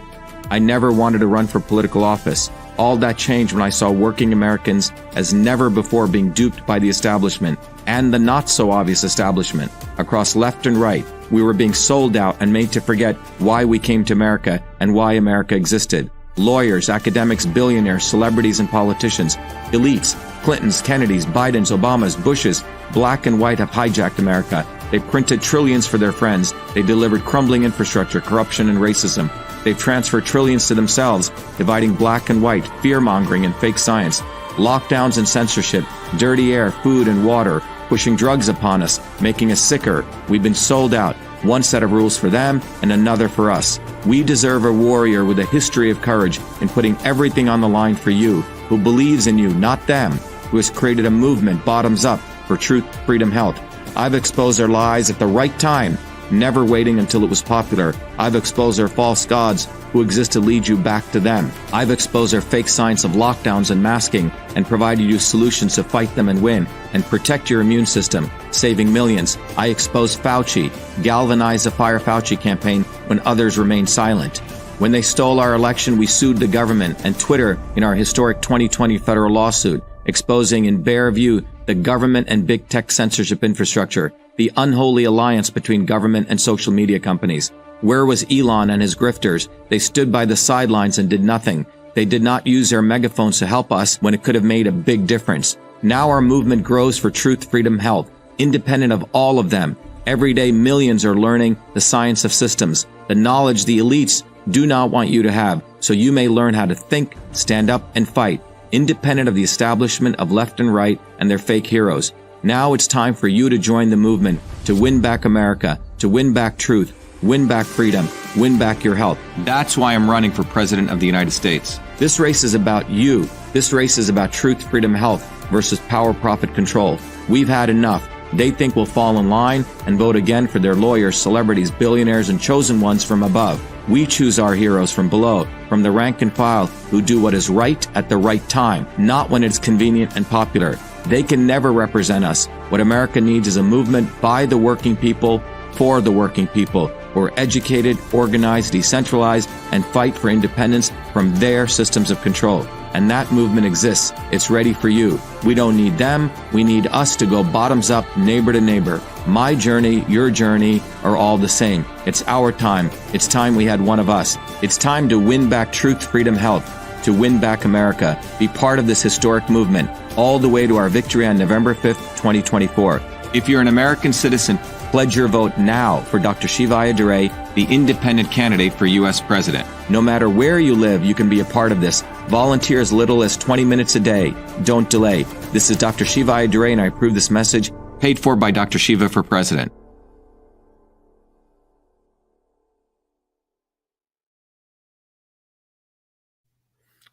S4: I never wanted to run for political office. All that changed when I saw working Americans as never before being duped by the establishment and the not-so-obvious establishment. Across left and right, we were being sold out and made to forget why we came to America and why America existed. Lawyers, academics, billionaires, celebrities, and politicians, elites, Clintons, Kennedys, Bidens, Obamas, Bushes, black and white have hijacked America. They printed trillions for their friends. They delivered crumbling infrastructure, corruption, and racism. They've transferred trillions to themselves, dividing black and white, fear-mongering, and fake science. Lockdowns and censorship, dirty air, food, and water, pushing drugs upon us, making us sicker. We've been sold out. One set of rules for them and another for us. We deserve a warrior with a history of courage in putting everything on the line for you, who believes in you, not them, who has created a movement bottoms up for truth, freedom, health. I've exposed their lies at the right time, never waiting until it was popular. I've exposed their false gods who exist to lead you back to them. I've exposed their fake science of lockdowns and masking and provided you solutions to fight them and win and protect your immune system, saving millions. I exposed Fauci, galvanized the Fire Fauci campaign when others remained silent. When they stole our election, we sued the government and Twitter in our historic 2020 federal lawsuit, exposing in bare view the government and big tech censorship infrastructure, the unholy alliance between government and social media companies. Where was Elon and his grifters? They stood by the sidelines and did nothing. They did not use their megaphones to help us when it could have made a big difference. Now our movement grows for truth, freedom, health, independent of all of them. Every day, millions are learning the science of systems, the knowledge the elites do not want you to have, so you may learn how to think, stand up, and fight, independent of the establishment of left and right and their fake heroes. Now it's time for you to join the movement, to win back America, to win back truth, win back freedom, win back your health. That's why I'm running for President of the United States. This race is about you. This race is about truth, freedom, health versus power, profit, control. We've had enough. They think we'll fall in line and vote again for their lawyers, celebrities, billionaires, and chosen ones from above. We choose our heroes from below, from the rank and file, who do what is right at the right time, not when it's convenient and popular. They can never represent us. What America needs is a movement by the working people, for the working people, who are educated, organized, decentralized, and fight for independence from their systems of control. And that movement exists. It's ready for you. We don't need them. We need us to go bottoms up, neighbor to neighbor. My journey, your journey are all the same. It's our time. It's time we had one of us. It's time to win back truth, freedom, health, to win back America. Be part of this historic movement, all the way to our victory on November 5th, 2024. If you're an American citizen, pledge your vote now for Dr. Shiva Ayyadurai, the independent candidate for U.S. President. No matter where you live, you can be a part of this. Volunteer as little as 20 minutes a day. Don't delay. This is Dr. Shiva Ayyadurai, and I approve this message, paid for by Dr. Shiva for President.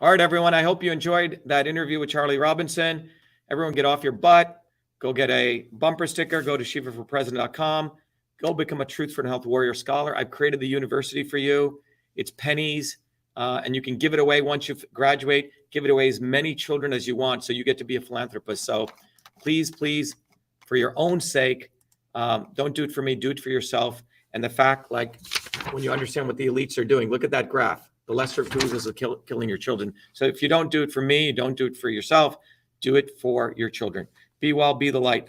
S2: All right, everyone. I hope you enjoyed that interview with Charlie Robinson. Everyone get off your butt. Go get a bumper sticker. Go to shivaforpresident.com. Go become a Truth for Health Warrior Scholar. I've created the university for you. It's pennies, and you can give it away once you graduate. Give it away as many children as you want, so you get to be a philanthropist. So please, please, for your own sake, don't do it for me. Do it for yourself. And the fact, like, when you understand what the elites are doing, look at that graph. The lesser of evils is killing your children. So if you don't do it for me, don't do it for yourself. Do it for your children. Be well, be the light.